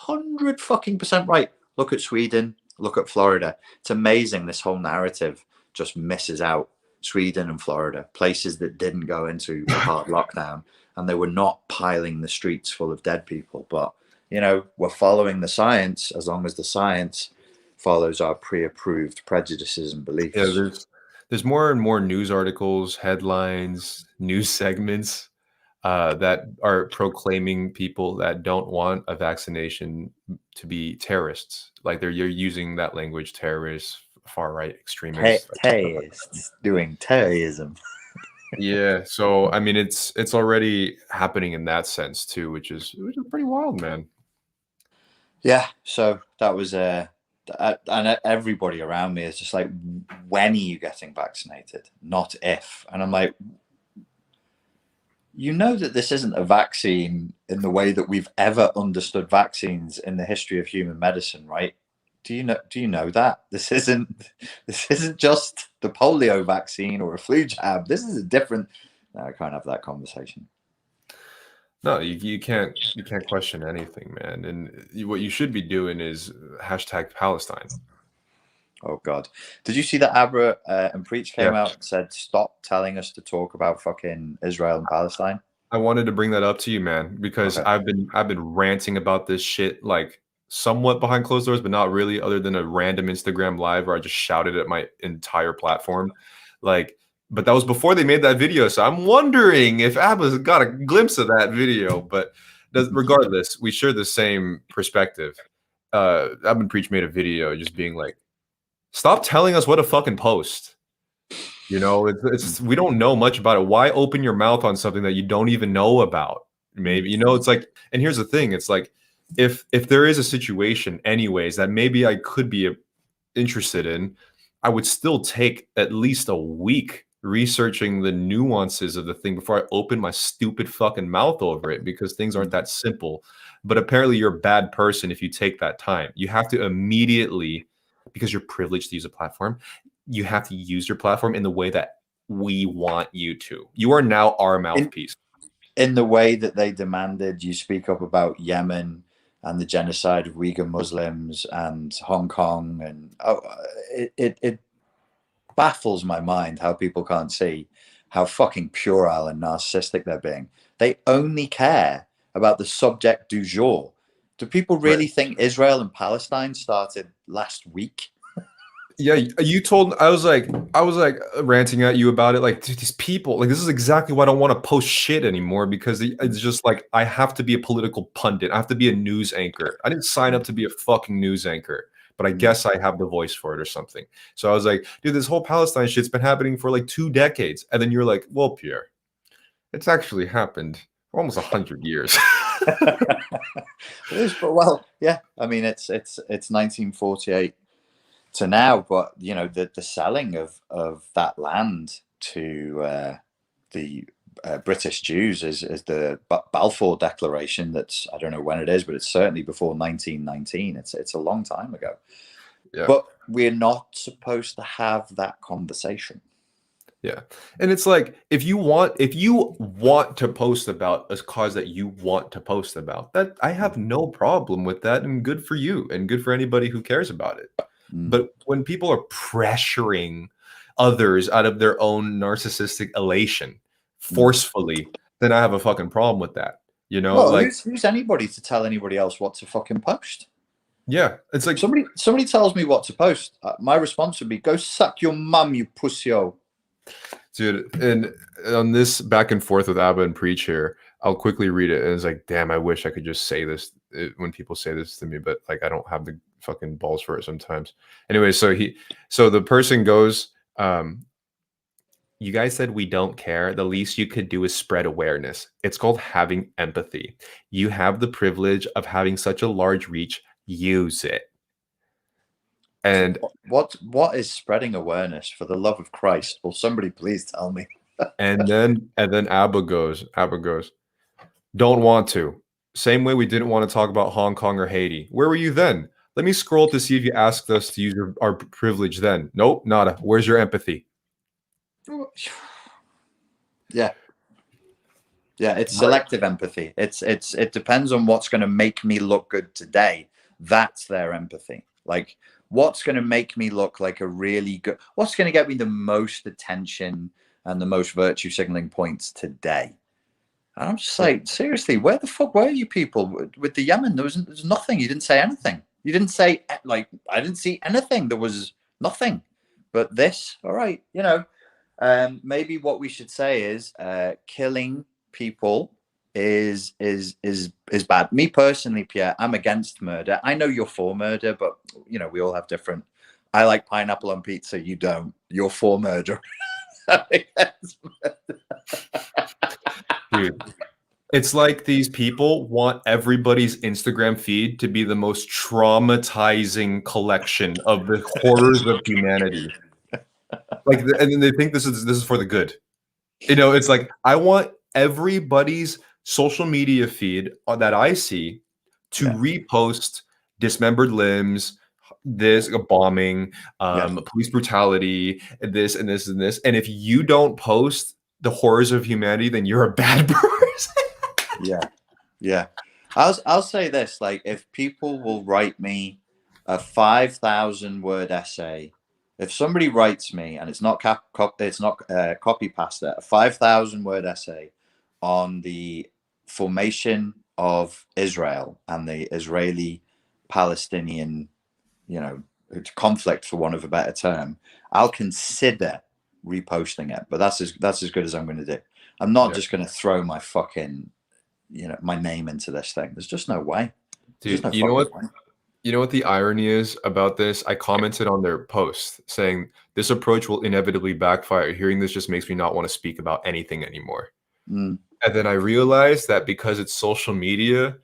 100% right. Look at Sweden, look at Florida. It's amazing this whole narrative just misses out Sweden and Florida, places that didn't go into a hard lockdown, and they were not piling the streets full of dead people. But, we're following the science as long as the science follows our pre-approved prejudices and beliefs.
Yeah, there's more and more news articles, headlines, news segments that are proclaiming people that don't want a vaccination to be terrorists. Like you're using that language, terrorists, far right extremists.
Terrorists doing terrorism.
Yeah, so I mean, it's already happening in that sense too, which is pretty wild, man.
Yeah, so that was and everybody around me is just like, when are you getting vaccinated? Not if. And I'm like, that this isn't a vaccine in the way that we've ever understood vaccines in the history of human medicine, right? Do you know that this isn't just the polio vaccine or a flu jab? This is a different. No, I can't have that conversation.
No, you can't question anything, man. And what you should be doing is hashtag Palestine.
Oh God, did you see that Abra and Preach came
Yeah.
out and said, stop telling us to talk about fucking Israel and Palestine?
I wanted to bring that up to you, man, because
Okay.
I've been ranting about this shit like somewhat behind closed doors, but not really, other than a random Instagram live where I just shouted at my entire platform. Like, but that was before they made that video. So I'm wondering if Abba's got a glimpse of that video. But regardless, we share the same perspective. Abba and Preach made a video just being like, stop telling us what to fucking post. It's we don't know much about it. Why open your mouth on something that you don't even know about? Maybe, it's like, and here's the thing. It's like, if there is a situation anyways that maybe I could be interested in, I would still take at least a week researching the nuances of the thing before I open my stupid fucking mouth over it, because things aren't that simple. But apparently you're a bad person if you take that time. You have to immediately, because you're privileged to use a platform, you have to use your platform in the way that we want you to. You are now our mouthpiece.
In the way that they demanded you speak up about Yemen and the genocide of Uyghur Muslims and Hong Kong. And it baffles my mind how people can't see how fucking puerile and narcissistic they're being. They only care about the subject du jour. Do people really think Israel and Palestine started last week?
Yeah, I was like ranting at you about it. Like, dude, these people, like, this is exactly why I don't want to post shit anymore, because it's just like, I have to be a political pundit. I have to be a news anchor. I didn't sign up to be a fucking news anchor, but I guess I have the voice for it or something. So I was like, dude, this whole Palestine shit's been happening for like 2 decades. And then you're like, well, Pierre, it's actually happened for almost 100 years.
Well, yeah. I mean, it's 1948 to now, but the selling of that land to the British Jews is the Balfour Declaration. That's, I don't know when it is, but it's certainly before 1919. It's a long time ago. Yeah. But we're not supposed to have that conversation.
Yeah. And it's like, if you want to post about a cause that you want to post about, that I have no problem with that, and good for you and good for anybody who cares about it. But when people are pressuring others out of their own narcissistic elation forcefully, then I have a fucking problem with that.
Well, like, who's anybody to tell anybody else what to fucking post?
Yeah, it's like,
somebody tells me what to post. My response would be, go suck your mum, you pussyo.
Dude, and on this back and forth with Abba and Preach here, I'll quickly read it. And it's like, damn, I wish I could just say this when people say this to me, but like, I don't have the fucking balls for it sometimes. Anyway, so the person goes, you guys said we don't care. The least you could do is spread awareness. It's called having empathy. You have the privilege of having such a large reach. Use it. And
what is spreading awareness, for the love of Christ? Will somebody please tell me?
and then Abba goes, don't want to. Same way we didn't want to talk about Hong Kong or Haiti. Where were you then? Let me scroll to see if you asked us to use our privilege then. Nope, nada. Where's your empathy?
Yeah. Yeah, it's selective empathy. It depends on what's going to make me look good today. That's their empathy. Like, what's going to make me look like a really good, what's going to get me the most attention and the most virtue signaling points today. And I'm just like, seriously, where the fuck were you people with the Yemen? There was nothing. You didn't say anything. You didn't say, like, I didn't see anything. There was nothing. But this, all right, maybe what we should say is killing people is bad. Me personally, Pierre, I'm against murder. I know you're for murder, but we all have different. I like pineapple on pizza. You don't. You're for murder.
Dude, it's like these people want everybody's Instagram feed to be the most traumatizing collection of the horrors of humanity. Like, and then they think this is for the good. It's like, I want everybody's social media feed that I see to repost dismembered limbs, this, a bombing, police brutality, this and this and this. And if you don't post the horrors of humanity, then you're a bad person.
Yeah. I'll say this: like, if people will write me a 5,000 word essay, if somebody writes me and it's not copy pasta, a 5,000 word essay on the formation of Israel and the Israeli-Palestinian, conflict, for want of a better term, I'll consider reposting it. But that's as good as I'm going to do. I'm not just going to throw my fucking, my name into this thing. There's just no way.
Dude,
no
you know what?
way.
You know what the irony is about this? I commented on their post saying this approach will inevitably backfire. Hearing this just makes me not want to speak about anything anymore. And then I realized that because it's social media,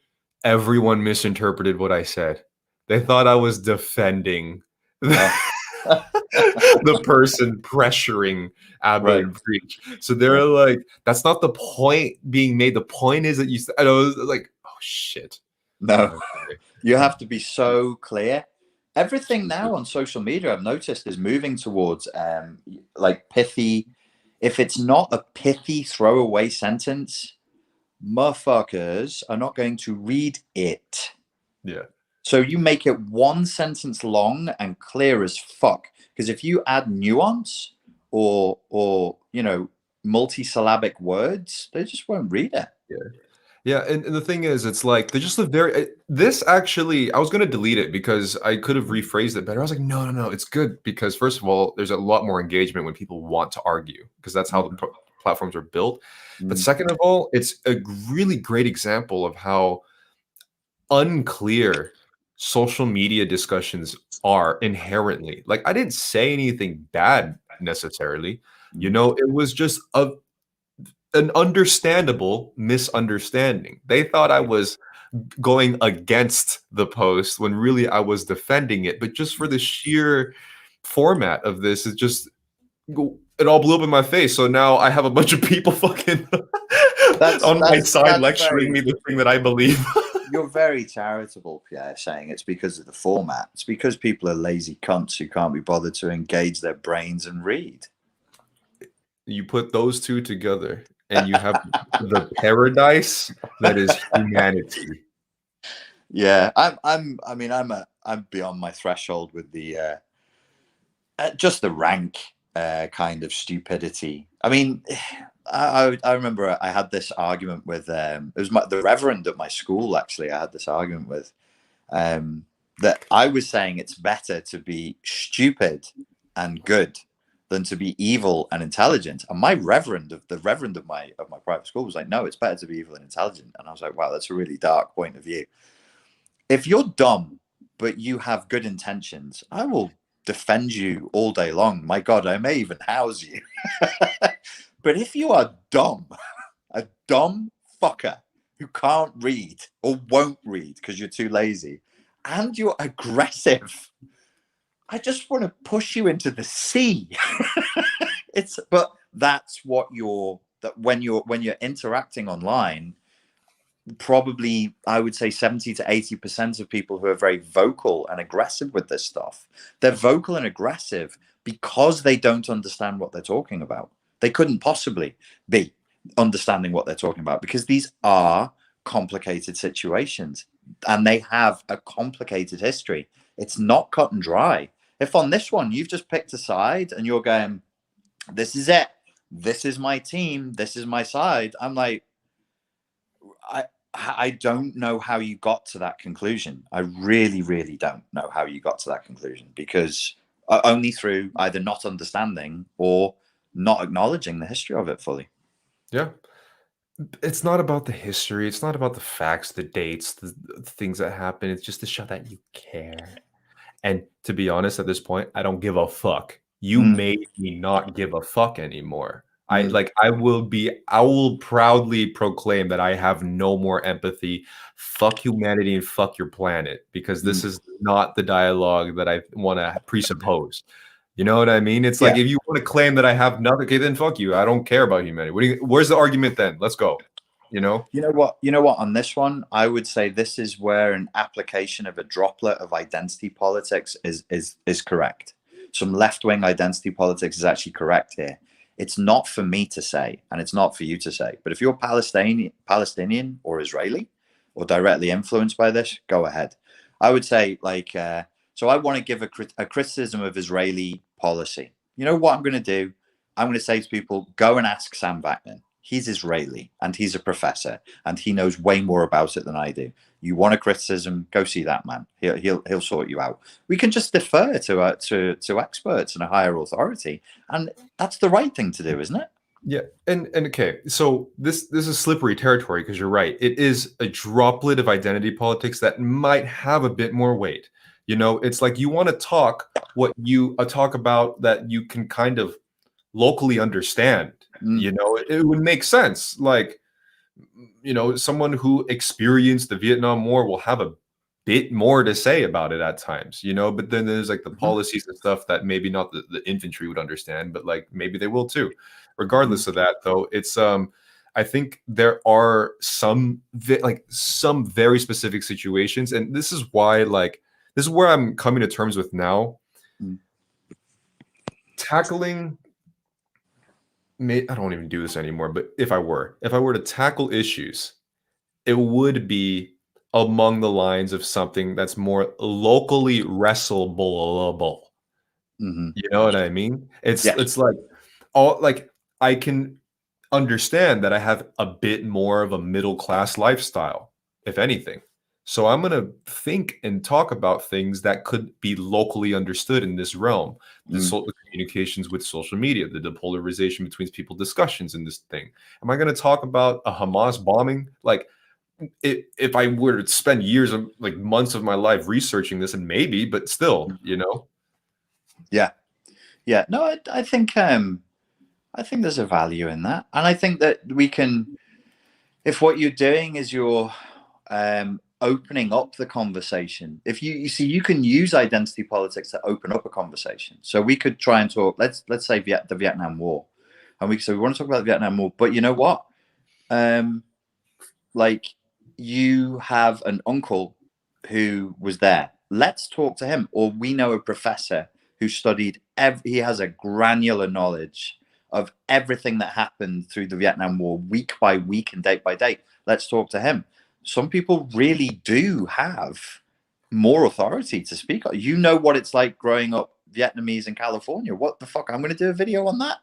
everyone misinterpreted what I said. They thought I was defending the person pressuring Abba and Preach. So they're like, that's not the point being made. The point is that and I was like, oh shit.
No, you have to be so clear. Everything now on social media, I've noticed, is moving towards like pithy. If it's not a pithy throwaway sentence, motherfuckers are not going to read it.
Yeah.
So you make it one sentence long and clear as fuck. Because if you add nuance or multisyllabic words, they just won't read it.
Yeah, and the thing is, it's like they're just this actually, I was going to delete it because I could have rephrased it better. I was like, no, it's good because first of all, there's a lot more engagement when people want to argue because that's how the platforms are built. But second of all, it's a really great example of how unclear social media discussions are inherently. Like, I didn't say anything bad necessarily. It was just an understandable misunderstanding. They thought I was going against the post when really I was defending it. But just for the sheer format of this, it all blew up in my face. So now I have a bunch of people fucking on my side lecturing me the thing that I believe.
You're very charitable, Pierre, saying it's because of the format. It's because people are lazy cunts who can't be bothered to engage their brains and read.
You put those two together and you have the paradise that is humanity.
Yeah, I'm beyond my threshold with the just the rank kind of stupidity. I mean, I remember I had this argument with it was the reverend at my school. Actually, I had this argument with that I was saying it's better to be stupid and good than to be evil and intelligent. And the reverend of my private school was like, no, it's better to be evil and intelligent. And I was like, wow, that's a really dark point of view. If you're dumb but you have good intentions, I will defend you all day long. My God, I may even house you. But if you are dumb, a dumb fucker who can't read or won't read because you're too lazy, and you're aggressive, I just want to push you into the sea. But that's what when you're interacting online, probably I would say 70 to 80% of people who are very vocal and aggressive with this stuff, they're vocal and aggressive because they don't understand what they're talking about. They couldn't possibly be. understanding what they're talking about, because these are complicated situations and they have a complicated history. It's not cut and dry. If on this one you've just picked a side and you're going, this is it, this is my team, this is my side, I'm like, I don't know how you got to that conclusion. I really, really don't know how you got to that conclusion, because only through either not understanding or not acknowledging the history of it fully.
Yeah. It's not about the history. It's not about the facts, the dates, the things that happen. It's just to show that you care. And to be honest, at this point, I don't give a fuck. You
Mm,
made me not give a fuck anymore.
mm,
I will proudly proclaim that I have no more empathy. Fuck humanity and fuck your planet, because
mm.
this is not the dialogue that I want to presuppose. You know what I mean? It's like,
Yeah.
if you want to claim that I have nothing, okay, then fuck you. I don't care about humanity. Where's the argument then? Let's go. You know?
You know what? You know what? On this one, I would say this is where an application of a droplet of identity politics is correct. Some left-wing identity politics is actually correct here. It's not for me to say, and it's not for you to say. But if you're Palestinian or Israeli, or directly influenced by this, go ahead. I would say, like, so I want to give a criticism of Israeli policy. You know what I'm going to do? I'm going to say to people, go and ask Sam Vaknin. He's Israeli and he's a professor and he knows way more about it than I do. You want a criticism? Go see that man. He'll sort you out. We can just defer to experts and a higher authority, and that's the right thing to do, isn't it?
Yeah, and okay, so this is slippery territory, because you're right. It is a droplet of identity politics that might have a bit more weight. You know, it's like you want to talk talk about that you can kind of locally understand.
Mm,
You know, it would make sense. Like, you know, someone who experienced the Vietnam War will have a bit more to say about it at times, you know, but then there's like the
mhm,
policies and stuff that maybe not the infantry would understand, but like maybe they will too.
mm,
Regardless of that, though, it's I think there are some very specific situations, and this is why, like, this is where I'm coming to terms with now.
mm.
Tackling, I don't even do this anymore, but if I were to tackle issues, it would be among the lines of something that's more locally wrestleable.
Mhm.
You know what I mean?
Yeah.
It's like, all like, I can understand that I have a bit more of a middle class lifestyle, if anything. So I'm going to think and talk about things that could be locally understood in this realm.
Mm.
The communications with social media, the depolarization between people, discussions in this thing. Am I going to talk about a Hamas bombing? Like, if I were to spend years of, like, months of my life researching this, and maybe, but still, you know.
Yeah. Yeah. No, I think there's a value in that, and I think that we can, if what you're doing is you're opening up the conversation. If you see, you can use identity politics to open up a conversation. So we could try and talk. Let's say the Vietnam War, and we so we want to talk about the Vietnam War. But you know what? Um, like, you have an uncle who was there. Let's talk to him. Or we know a professor who studied. He has a granular knowledge of everything that happened through the Vietnam War, week by week and date by date. Let's talk to him. Some people really do have more authority to speak. You know what it's like growing up Vietnamese in California. What the fuck? I'm going to do a video on that.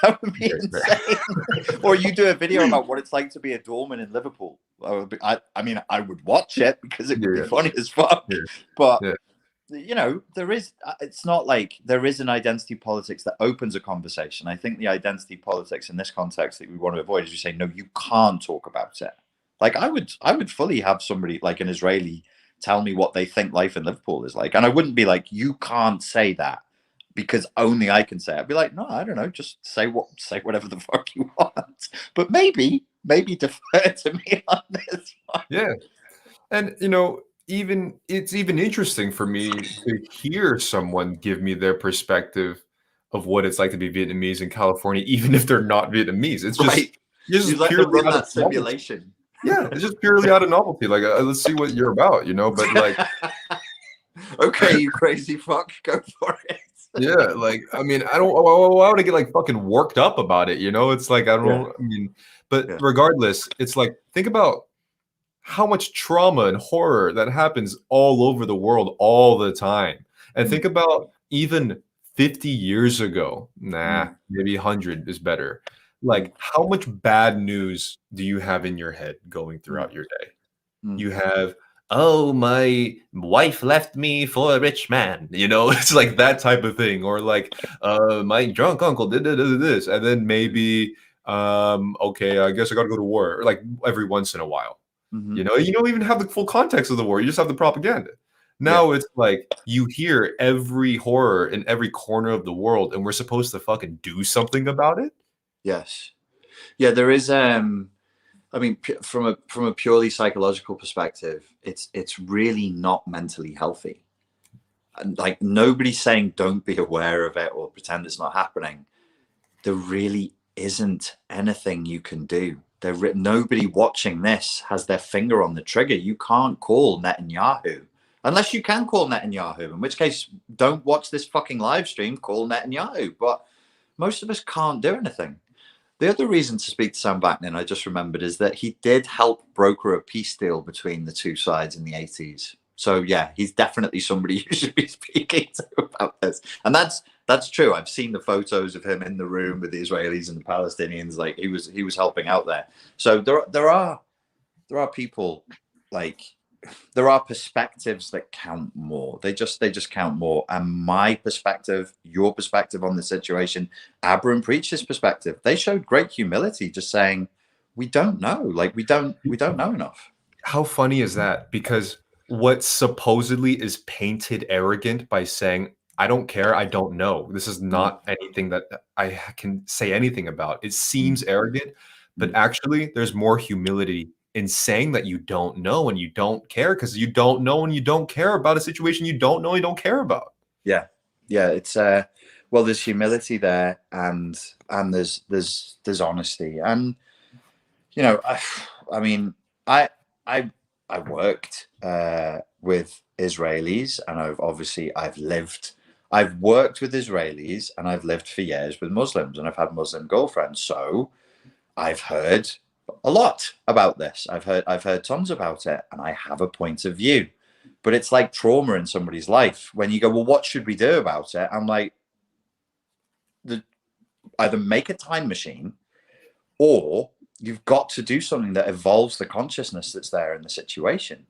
That would be insane. Or you do a video about what it's like to be a doorman in Liverpool. I mean, I would watch it because it would be funny as fuck.
Yeah.
But
Yeah.
you know, there is. It's not like there is an identity politics that opens a conversation. I think the identity politics in this context that we want to avoid is you say, no, you can't talk about it. Like I would fully have somebody like an Israeli tell me what they think life in Liverpool is like, and I wouldn't be like, you can't say that because only I can say it. I'd be like, no, I don't know, just say whatever the fuck you want. But maybe defer to me on this one.
Yeah. And, you know, it's even interesting for me to hear someone give me their perspective of what it's like to be Vietnamese in California, even if they're not Vietnamese. It's just,
Right. You let them
purely
run
out
that
of novelty.
simulation.
Yeah, it's just purely out of novelty. Like, let's see what you're about, you know. But like,
okay, you crazy fuck, go for it.
yeah, like, I mean, I don't. Why would I get like fucking worked up about it? You know, it's like, I
Yeah.
don't. I mean, But
Yeah.
regardless, it's like, think about how much trauma and horror that happens all over the world all the time. And
Mm,
think about even 50 years ago,
mm,
maybe 100 is better.
mm,
Like, how much bad news do you have in your head going
mm,
throughout your day?
mm.
You have, oh, my wife left me for a rich man. It's like that type of thing. Or like, my drunk uncle did this. And then maybe, okay, I guess I got to go to war. Or like every once in a while.
Mhm.
You don't even have the full context of the war. You just have the propaganda.
Yeah.
Now it's like you hear every horror in every corner of the world, and we're supposed to fucking do something about it.
Yes. Yeah. There is. I mean, from a purely psychological perspective, it's really not mentally healthy. And like nobody's saying don't be aware of it or pretend it's not happening. There really isn't anything you can do. Nobody watching this has their finger on the trigger. You can't call Netanyahu unless you can call Netanyahu, in which case don't watch this fucking live stream. Call Netanyahu, but most of us can't do anything. The other reason to speak to Sam Vaknin, I just remembered, is that he did help broker a peace deal between the two sides in the 80s. So yeah, he's definitely somebody you should be speaking to about this. And that's true. I've seen the photos of him in the room with the Israelis and the Palestinians. Like he was helping out there. So there are people like there are perspectives that count more. They just count more. And my perspective, your perspective on the situation, Abram Preach's perspective, they showed great humility, just saying, we don't know. Like we don't know enough.
How funny is that? Because what supposedly is painted arrogant by saying, I don't care, I don't know. This is
Mm,
not anything that I can say anything about. It
mm,
seems arrogant, but
mm.
actually, there's more humility in saying that you don't know and you don't care because you don't know and you don't care about a situation you don't know and don't care about.
Yeah. Yeah. It's well, there's humility there and there's honesty. And I mean, I I I worked with Israelis, and I've worked with Israelis, and I've lived for years with Muslims, and I've had Muslim girlfriends. So I've heard a lot about this. I've heard tons about it, and I have a point of view. But it's like trauma in somebody's life when you go, well, what should we do about it? I'm like, the, either make a time machine or you've got to do something that evolves the consciousness that's there in the situation.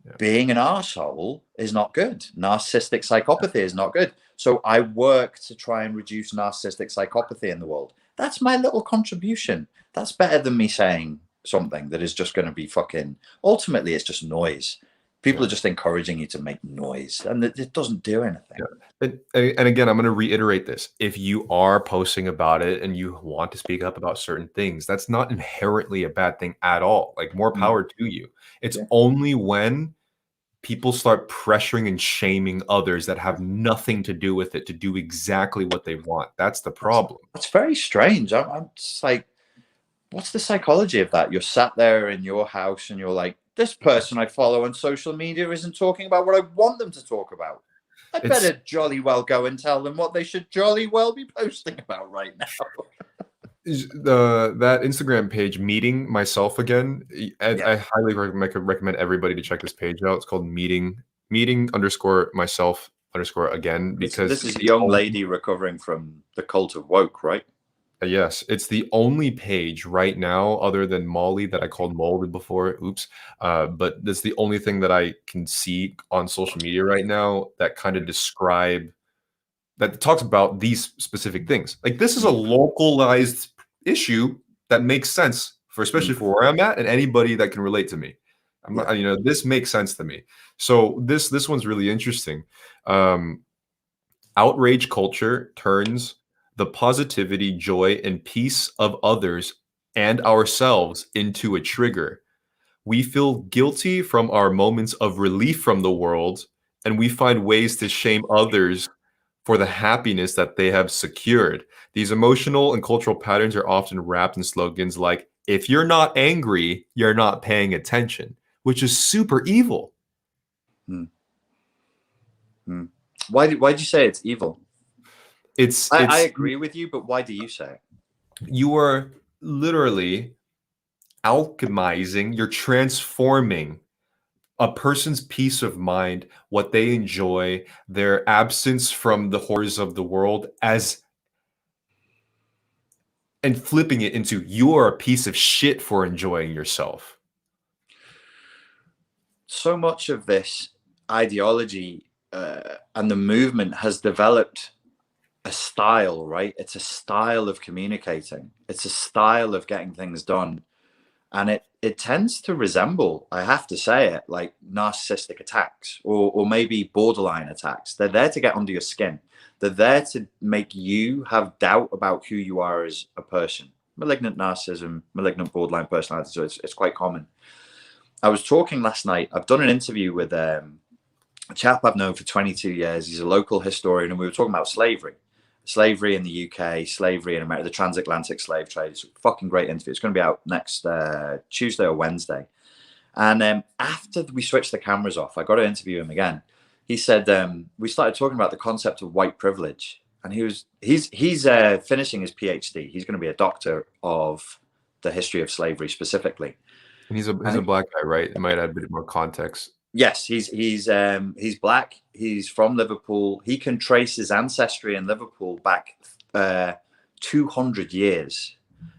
Yeah.
Being an arsehole is not good. Narcissistic psychopathy is not good. So I work to try and reduce narcissistic psychopathy in the world. That's my little contribution. That's better than me saying something that is just going to be fucking, ultimately, it's just noise. People
Yeah.
are just encouraging you to make noise and it doesn't do anything.
Yeah. And again, I'm going to reiterate this. If you are posting about it and you want to speak up about certain things, that's not inherently a bad thing at all. Like, more
Mm,
power to you. It's
yeah.
only when people start pressuring and shaming others that have nothing to do with it to do exactly what they want. That's the
That's,
problem.
that's very strange. I'm just like, what's the psychology of that? You're sat there in your house and you're like, this person I follow on social media isn't talking about what I want them to talk about. I
It's
better jolly well go and tell them what they should jolly well be posting about right now.
the that Instagram page, Meeting Myself Again.
Yeah.
I highly recommend everybody to check this page out. It's called Meeting underscore myself underscore again because
This is a young lady recovering from the cult of woke, right?
yes, it's the only page right now other than Molly that I called molded before. Oops. But that's the only thing that I can see on social media right now that kind of that talks about these specific things. Like, this is a
Mm,
localized issue that makes sense for, especially
mm,
for where I'm at and anybody that can relate to me.
yeah.
This makes sense to me. So this one's really interesting. Um, Outrage culture turns the positivity, joy, and peace of others and ourselves into a trigger. We feel guilty from our moments of relief from the world, and we find ways to shame others for the happiness that they have secured. These emotional and cultural patterns are often wrapped in slogans like, if you're not angry, you're not paying attention, which is super evil.
Mm, mm. Why do you say it's evil?
It's
I
it's
agree with you, but why do you say it?
you are literally alchemizing, you're transforming a person's peace of mind, what they enjoy, their absence from the horrors of the world, and flipping it into you are a piece of shit for enjoying yourself.
So much of this ideology and the movement has developed a style, right? It's a style of communicating. It's a style of getting things done. And it tends to resemble, I have to say it, like narcissistic attacks or maybe borderline attacks. They're there to get under your skin. They're there to make you have doubt about who you are as a person. Malignant narcissism, malignant borderline personality. So it's quite common. I was talking last night. I've done an interview with a chap I've known for 22 years. He's a local historian, and we were talking about slavery in the UK, slavery in America, the transatlantic slave trade. It's a fucking great interview. It's going to be out next Tuesday or Wednesday. And after we switched the cameras off, I got to interview him again. He said we started talking about the concept of white privilege, and he's finishing his PhD. He's going to be a doctor of the history of slavery specifically.
And he's a black guy, right? It might add a bit more context.
Yes, he's black. He's from Liverpool. He can trace his ancestry in Liverpool back 200 years.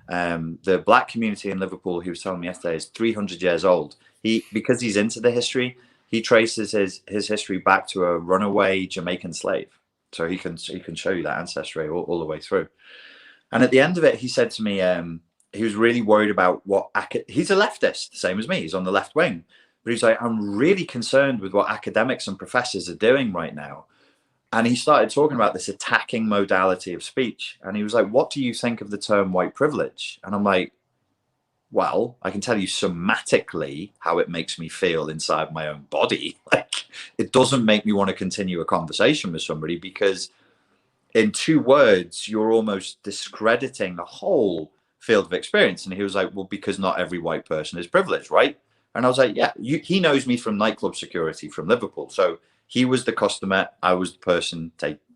The black community in Liverpool, he was telling me yesterday, is 300 years old. Because he's into the history, he traces his history back to a runaway Jamaican slave. So he can show you that ancestry all the way through. And at the end of it, he said to me, he was really worried about he's a leftist, same as me. He's on the left wing. But he's like, I'm really concerned with what academics and professors are doing right now. And he started talking about this attacking modality of speech. And he was like, what do you think of the term white privilege? And I'm like, well, I can tell you somatically how it makes me feel inside my own body. Like, it doesn't make me want to continue a conversation with somebody, because in 2 words, you're almost discrediting the whole field of experience. And he was like, well, because not every white person is privileged, right? And I was like, yeah, he knows me from nightclub security from Liverpool. So he was the customer. I was the person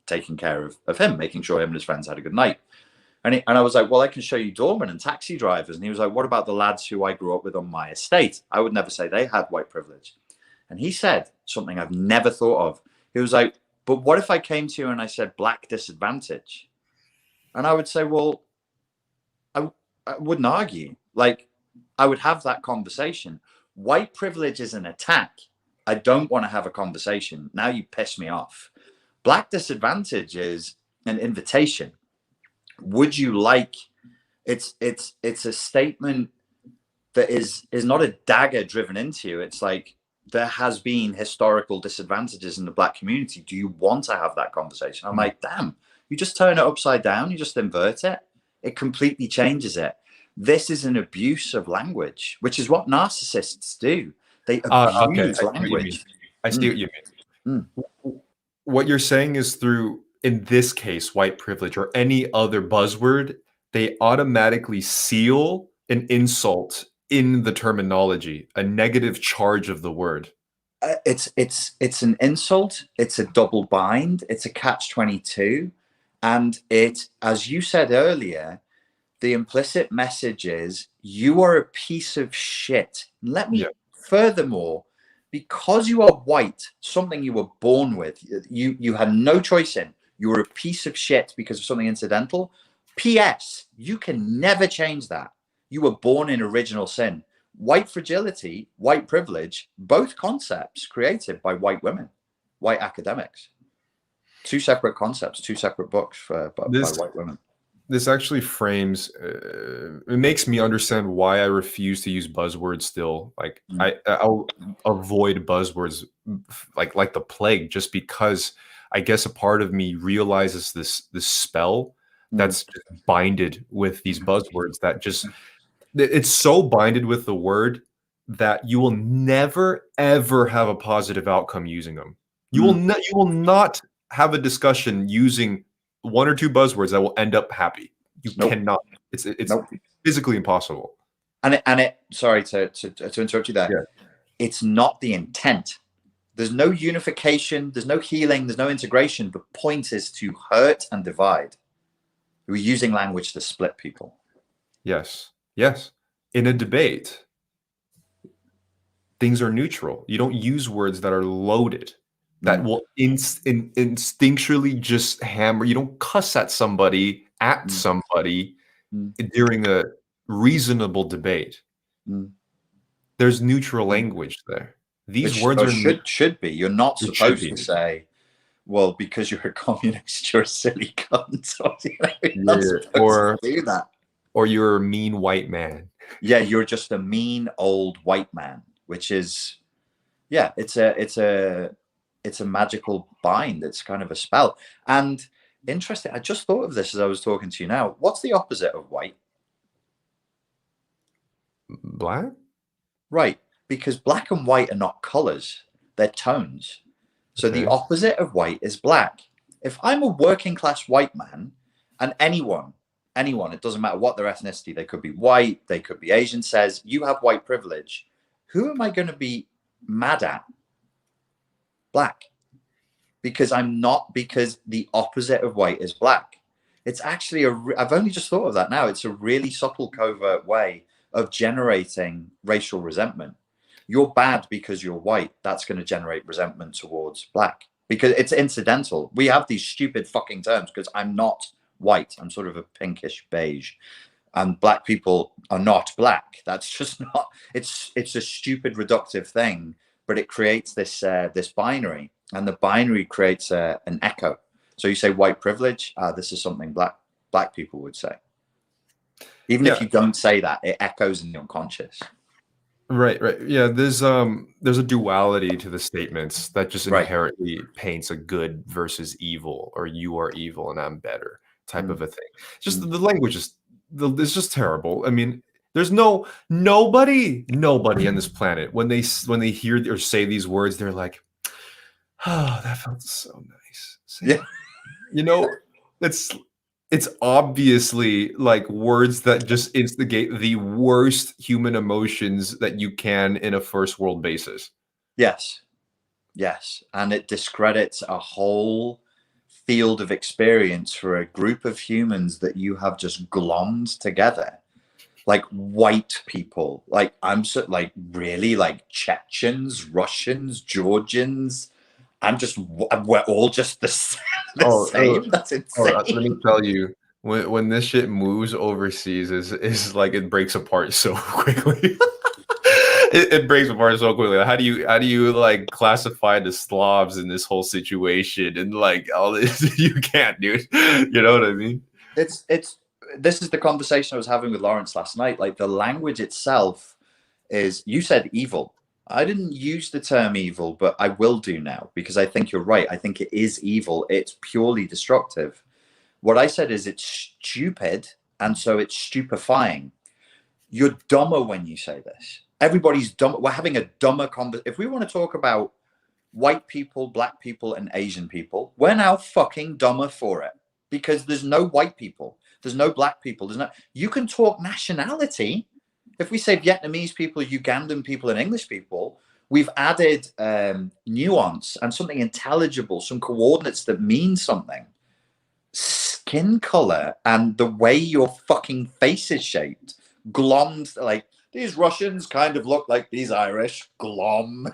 taking care of him, making sure him and his friends had a good night. And I was like, well, I can show you doormen and taxi drivers. And he was like, what about the lads who I grew up with on my estate? I would never say they had white privilege. And he said something I've never thought of. He was like, but what if I came to you and I said black disadvantage? And I would say, well, I wouldn't argue. Like, I would have that conversation. White privilege is an attack. I don't want to have a conversation. Now you piss me off. Black disadvantage is an invitation. Would you like? It's a statement that is not a dagger driven into you. It's like, there has been historical disadvantages in the black community. Do you want to have that conversation? I'm like, damn, you just turn it upside down. You just invert it. It completely changes it. This is an abuse of language, which is what narcissists do. They abuse language.
I see what you mean. What you're saying is, through, in this case, white privilege or any other buzzword, they automatically seal an insult in the terminology, a negative charge of the word.
It's an insult. It's a double bind. It's a catch-22. And it, as you said earlier, the implicit message is you are a piece of shit. Let me, furthermore, because you are white, something you were born with, you had no choice in, you were a piece of shit because of something incidental. P.S. You can never change that. You were born in original sin. White fragility, white privilege, both concepts created by white women, white academics. 2 separate concepts, 2 separate books by white women.
This actually frames, it makes me understand why I refuse to use buzzwords still. Like, I'll avoid buzzwords like the plague, just because I guess a part of me realizes this spell that's binded with these buzzwords, that just, it's so binded with the word that you will never ever have a positive outcome using them. You will not have a discussion using 1 or 2 buzzwords that will end up happy. You cannot. It's physically impossible.
And it sorry to interrupt you there. Yeah. It's not the intent. There's no unification. There's no healing. There's no integration. The point is to hurt and divide. We're using language to split people.
Yes. Yes. in a debate, things are neutral. You don't use words that are loaded, that will instinctually just hammer. You don't cuss at somebody during a reasonable debate. There's neutral language there. These words are
should be. You're not supposed to say, well, because you're a communist, you're a silly cunt. You're not supposed to do that.
Or you're a mean white man.
Yeah, you're just a mean old white man, which is, yeah, it's a magical bind. It's kind of a spell. And interesting, I just thought of this as I was talking to you now. What's the opposite of white?
Black?
Right, because black and white are not colors, they're tones. So the opposite of white is black. If I'm a working class white man, and anyone, it doesn't matter what their ethnicity, they could be white, they could be Asian, says, you have white privilege, who am I going to be mad at? Black. Because because the opposite of white is black. It's actually I've only just thought of that now. It's a really subtle, covert way of generating racial resentment. You're bad because you're white. That's going to generate resentment towards black because it's incidental. We have these stupid fucking terms because I'm not white. I'm sort of a pinkish beige, and black people are not black. That's just not. It's a stupid reductive thing, but it creates this this binary, and the binary creates an echo. So you say white privilege. This is something black people would say. Even if you don't say that, it echoes in the unconscious.
Right. Yeah, there's a duality to the statements that just inherently paints a good versus evil, or you are evil and I'm better type of a thing. Just the language is just terrible. I mean, there's nobody on this planet when they hear or say these words, they're like, oh, that felt so nice.
Yeah.
You know, it's obviously like words that just instigate the worst human emotions that you can in a first world basis.
Yes. And it discredits a whole field of experience for a group of humans that you have just glommed together. Like white people, like really like Chechens, Russians, Georgians. We're all just the same. That's insane.
Let me tell you, when this shit moves overseas, is like it breaks apart so quickly. it breaks apart so quickly. How do you like classify the Slavs in this whole situation and like all this? You can't, dude. You know what I mean?
This is the conversation I was having with Lawrence last night. Like the language itself is. You said evil. I didn't use the term evil, but I will do now because I think you're right. I think it is evil. It's purely destructive. What I said is it's stupid, and so it's stupefying. You're dumber when you say this. Everybody's dumb. We're having a dumber conversation. If we want to talk about white people, black people, and Asian people, we're now fucking dumber for it because there's no white people. There's no black people. You can talk nationality. If we say Vietnamese people, Ugandan people, and English people, we've added nuance and something intelligible, some coordinates that mean something. Skin color and the way your fucking face is shaped, glommed, like these Russians kind of look like these Irish, glom.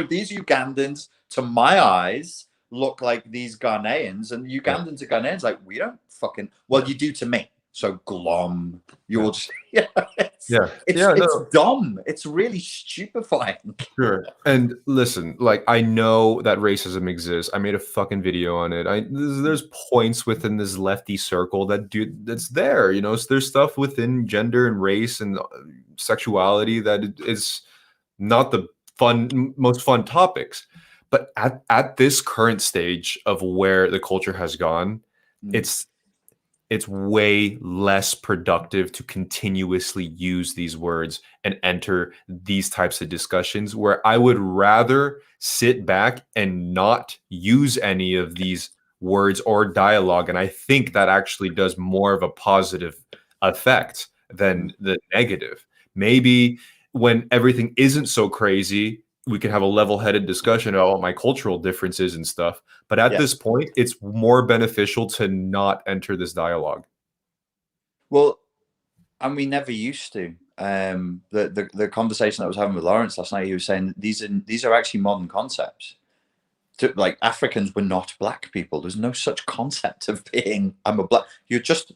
These Ugandans, to my eyes, look like these Ghanaians, and Ugandans are Ghanaians. Like, we don't fucking, well, you do to me. So glom, you're just, it's dumb. It's really stupefying.
Sure. And listen, like I know that racism exists. I made a fucking video on it. There's points within this lefty circle that's there. So there's stuff within gender and race and sexuality that is not the most fun topics. But at this current stage of where the culture has gone, it's way less productive to continuously use these words and enter these types of discussions, where I would rather sit back and not use any of these words or dialogue. And I think that actually does more of a positive effect than the negative. Maybe when everything isn't so crazy, we can have a level-headed discussion about my cultural differences and stuff. But at this point, it's more beneficial to not enter this dialogue.
Well, and we never used to. the conversation that I was having with Lawrence last night, he was saying these are actually modern concepts. Like Africans were not black people. There's no such concept of being I'm a black. You're just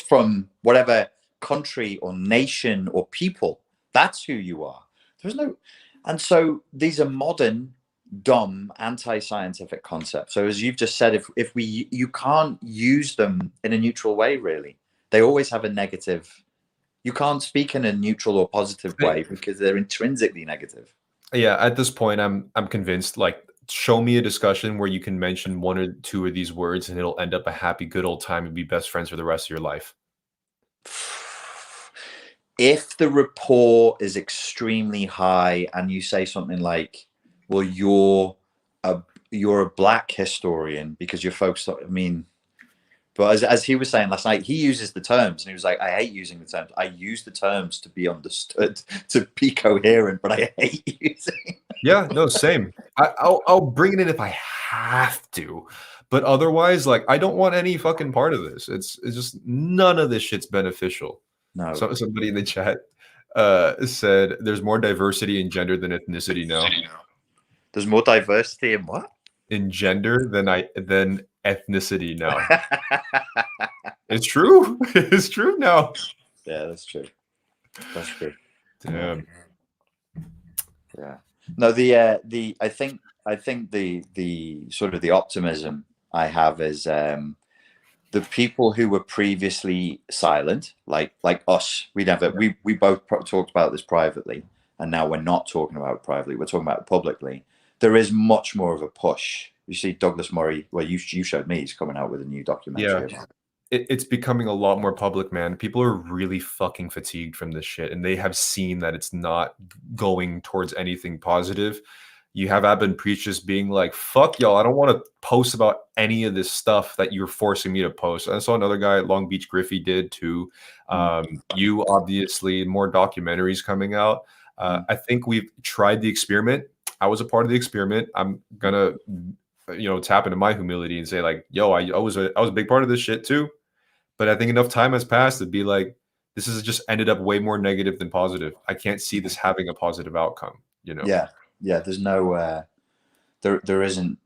from whatever country or nation or people. That's who you are. There's no, and so these are modern, dumb, anti-scientific concepts. So as you've just said, if you can't use them in a neutral way, really, they always have a negative. You can't speak in a neutral or positive way because they're intrinsically negative.
Yeah, at this point, I'm convinced. Like, show me a discussion where you can mention one or two of these words, and it'll end up a happy, good old time and be best friends for the rest of your life.
If the rapport is extremely high, and you say something like, "Well, you're a black historian because you're focused on," I mean. But as he was saying last night, he uses the terms, and he was like, "I hate using the terms. I use the terms to be understood, to be coherent, but I hate using."
Yeah, no, same. I'll bring it in if I have to, but otherwise, like, I don't want any fucking part of this. It's just none of this shit's beneficial.
No.
So somebody in the chat said there's more diversity in gender than ethnicity now.
There's more diversity in what?
In gender than ethnicity now. It's true. It's true now.
Yeah, that's true. That's true.
Damn.
Yeah. No, I think the sort of the optimism I have is the people who were previously silent, like us, we both talked about this privately, and now we're not talking about it privately. We're talking about it publicly. There is much more of a push. You see Douglas Murray, well, you showed me, he's coming out with a new documentary.
Yeah. It's becoming a lot more public, man. People are really fucking fatigued from this shit, and they have seen that it's not going towards anything positive. You have Abin Preachers being like, fuck y'all, I don't want to post about any of this stuff that you're forcing me to post. I saw another guy at Long Beach Griffey did too. You obviously, more documentaries coming out. I think we've tried the experiment. I was a part of the experiment. I'm gonna tap into my humility and say, like, yo, I was a big part of this shit too. But I think enough time has passed to be like, this has just ended up way more negative than positive. I can't see this having a positive outcome,
Yeah. There's no, there isn't.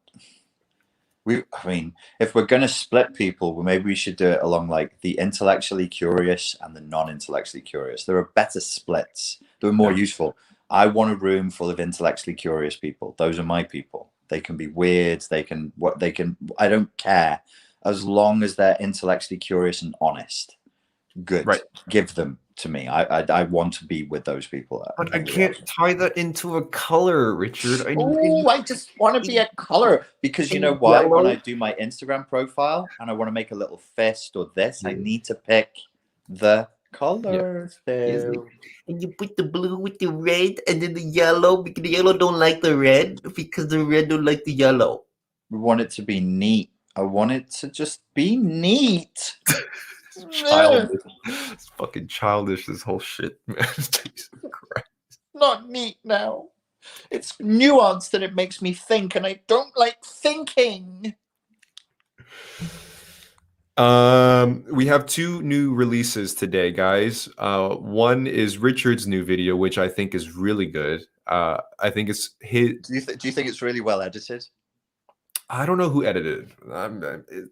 I mean, if we're going to split people, well, maybe we should do it along like the intellectually curious and the non-intellectually curious. There are better splits. They're more useful. I want a room full of intellectually curious people. Those are my people. They can be weird. I don't care. As long as they're intellectually curious and honest, good. Right. Give them to me. I want to be with those people.
But I can't tie that into a color, Richard.
I just want to be a color because you know why? When I do my Instagram profile and I want to make a little fist or this, I need to pick the colors.
And you put the blue with the red and then the yellow because the yellow don't like the red because the red don't like the yellow.
We want it to be neat. I want it to just be neat.
Childish. It's fucking childish, this whole shit, man. Jesus Christ.
Not neat now. It's nuanced and it makes me think, and I don't like thinking.
We have two new releases today, guys. One is Richard's new video, which I think is really good. I think it's his.
Do you think it's really well edited?
I don't know who edited it. I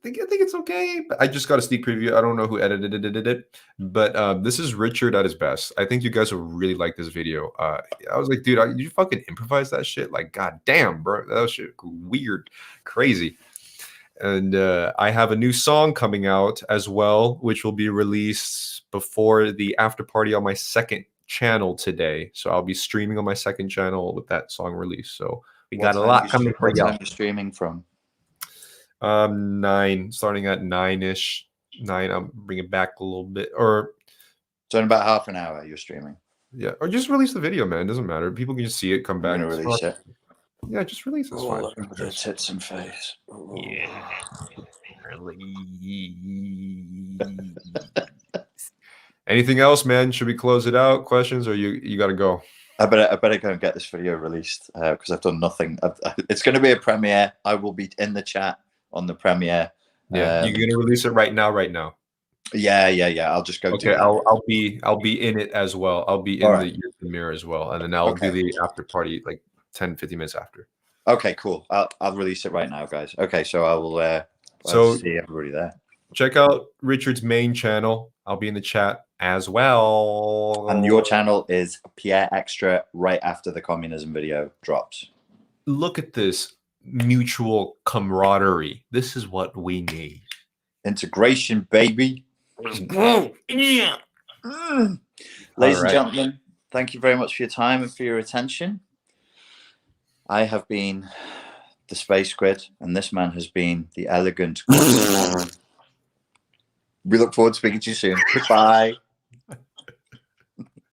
think it's okay. But I just got a sneak preview. I don't know who edited it. But this is Richard at his best. I think you guys will really like this video. I was like, dude, did you fucking improvise that shit? Like, god damn, bro. That was shit weird, crazy. And I have a new song coming out as well, which will be released before the after party on my second channel today. So I'll be streaming on my second channel with that song released. So we got a lot coming for you.
What time are you streaming from?
9, starting at 9-ish. 9, I'll bring it back a little bit. Or
so in about half an hour you're streaming.
Yeah, or just release the video, man. It doesn't matter. People can just see it, come back.
Release it.
Yeah, just release it.
Oh, it's tits and face. Oh.
Yeah.
Anything else, man? Should we close it out? Questions, or you got to go?
I better go and get this video released because I've done nothing. It's going to be a premiere. I will be in the chat on the premiere.
Yeah, you're going to release it right now.
Yeah. I'll just go
Okay,
do that.
I'll be in it as well. I'll be
All
in
right.
the mirror as well, and then I'll do the after party like 10, 15 minutes after.
Okay, cool. I'll release it right now, guys. Okay, so I will.
So
see everybody there.
check out Richard's main channel. I'll be in the chat as well.
And your channel is Pierre Extra right after the communism video drops.
Look at this mutual camaraderie. This is what we need.
Integration, baby.
Let's go. Yeah.
Ladies and gentlemen, thank you very much for your time and for your attention. I have been the Space Squid, and this man has been the elegant. We look forward to speaking to you soon. Goodbye.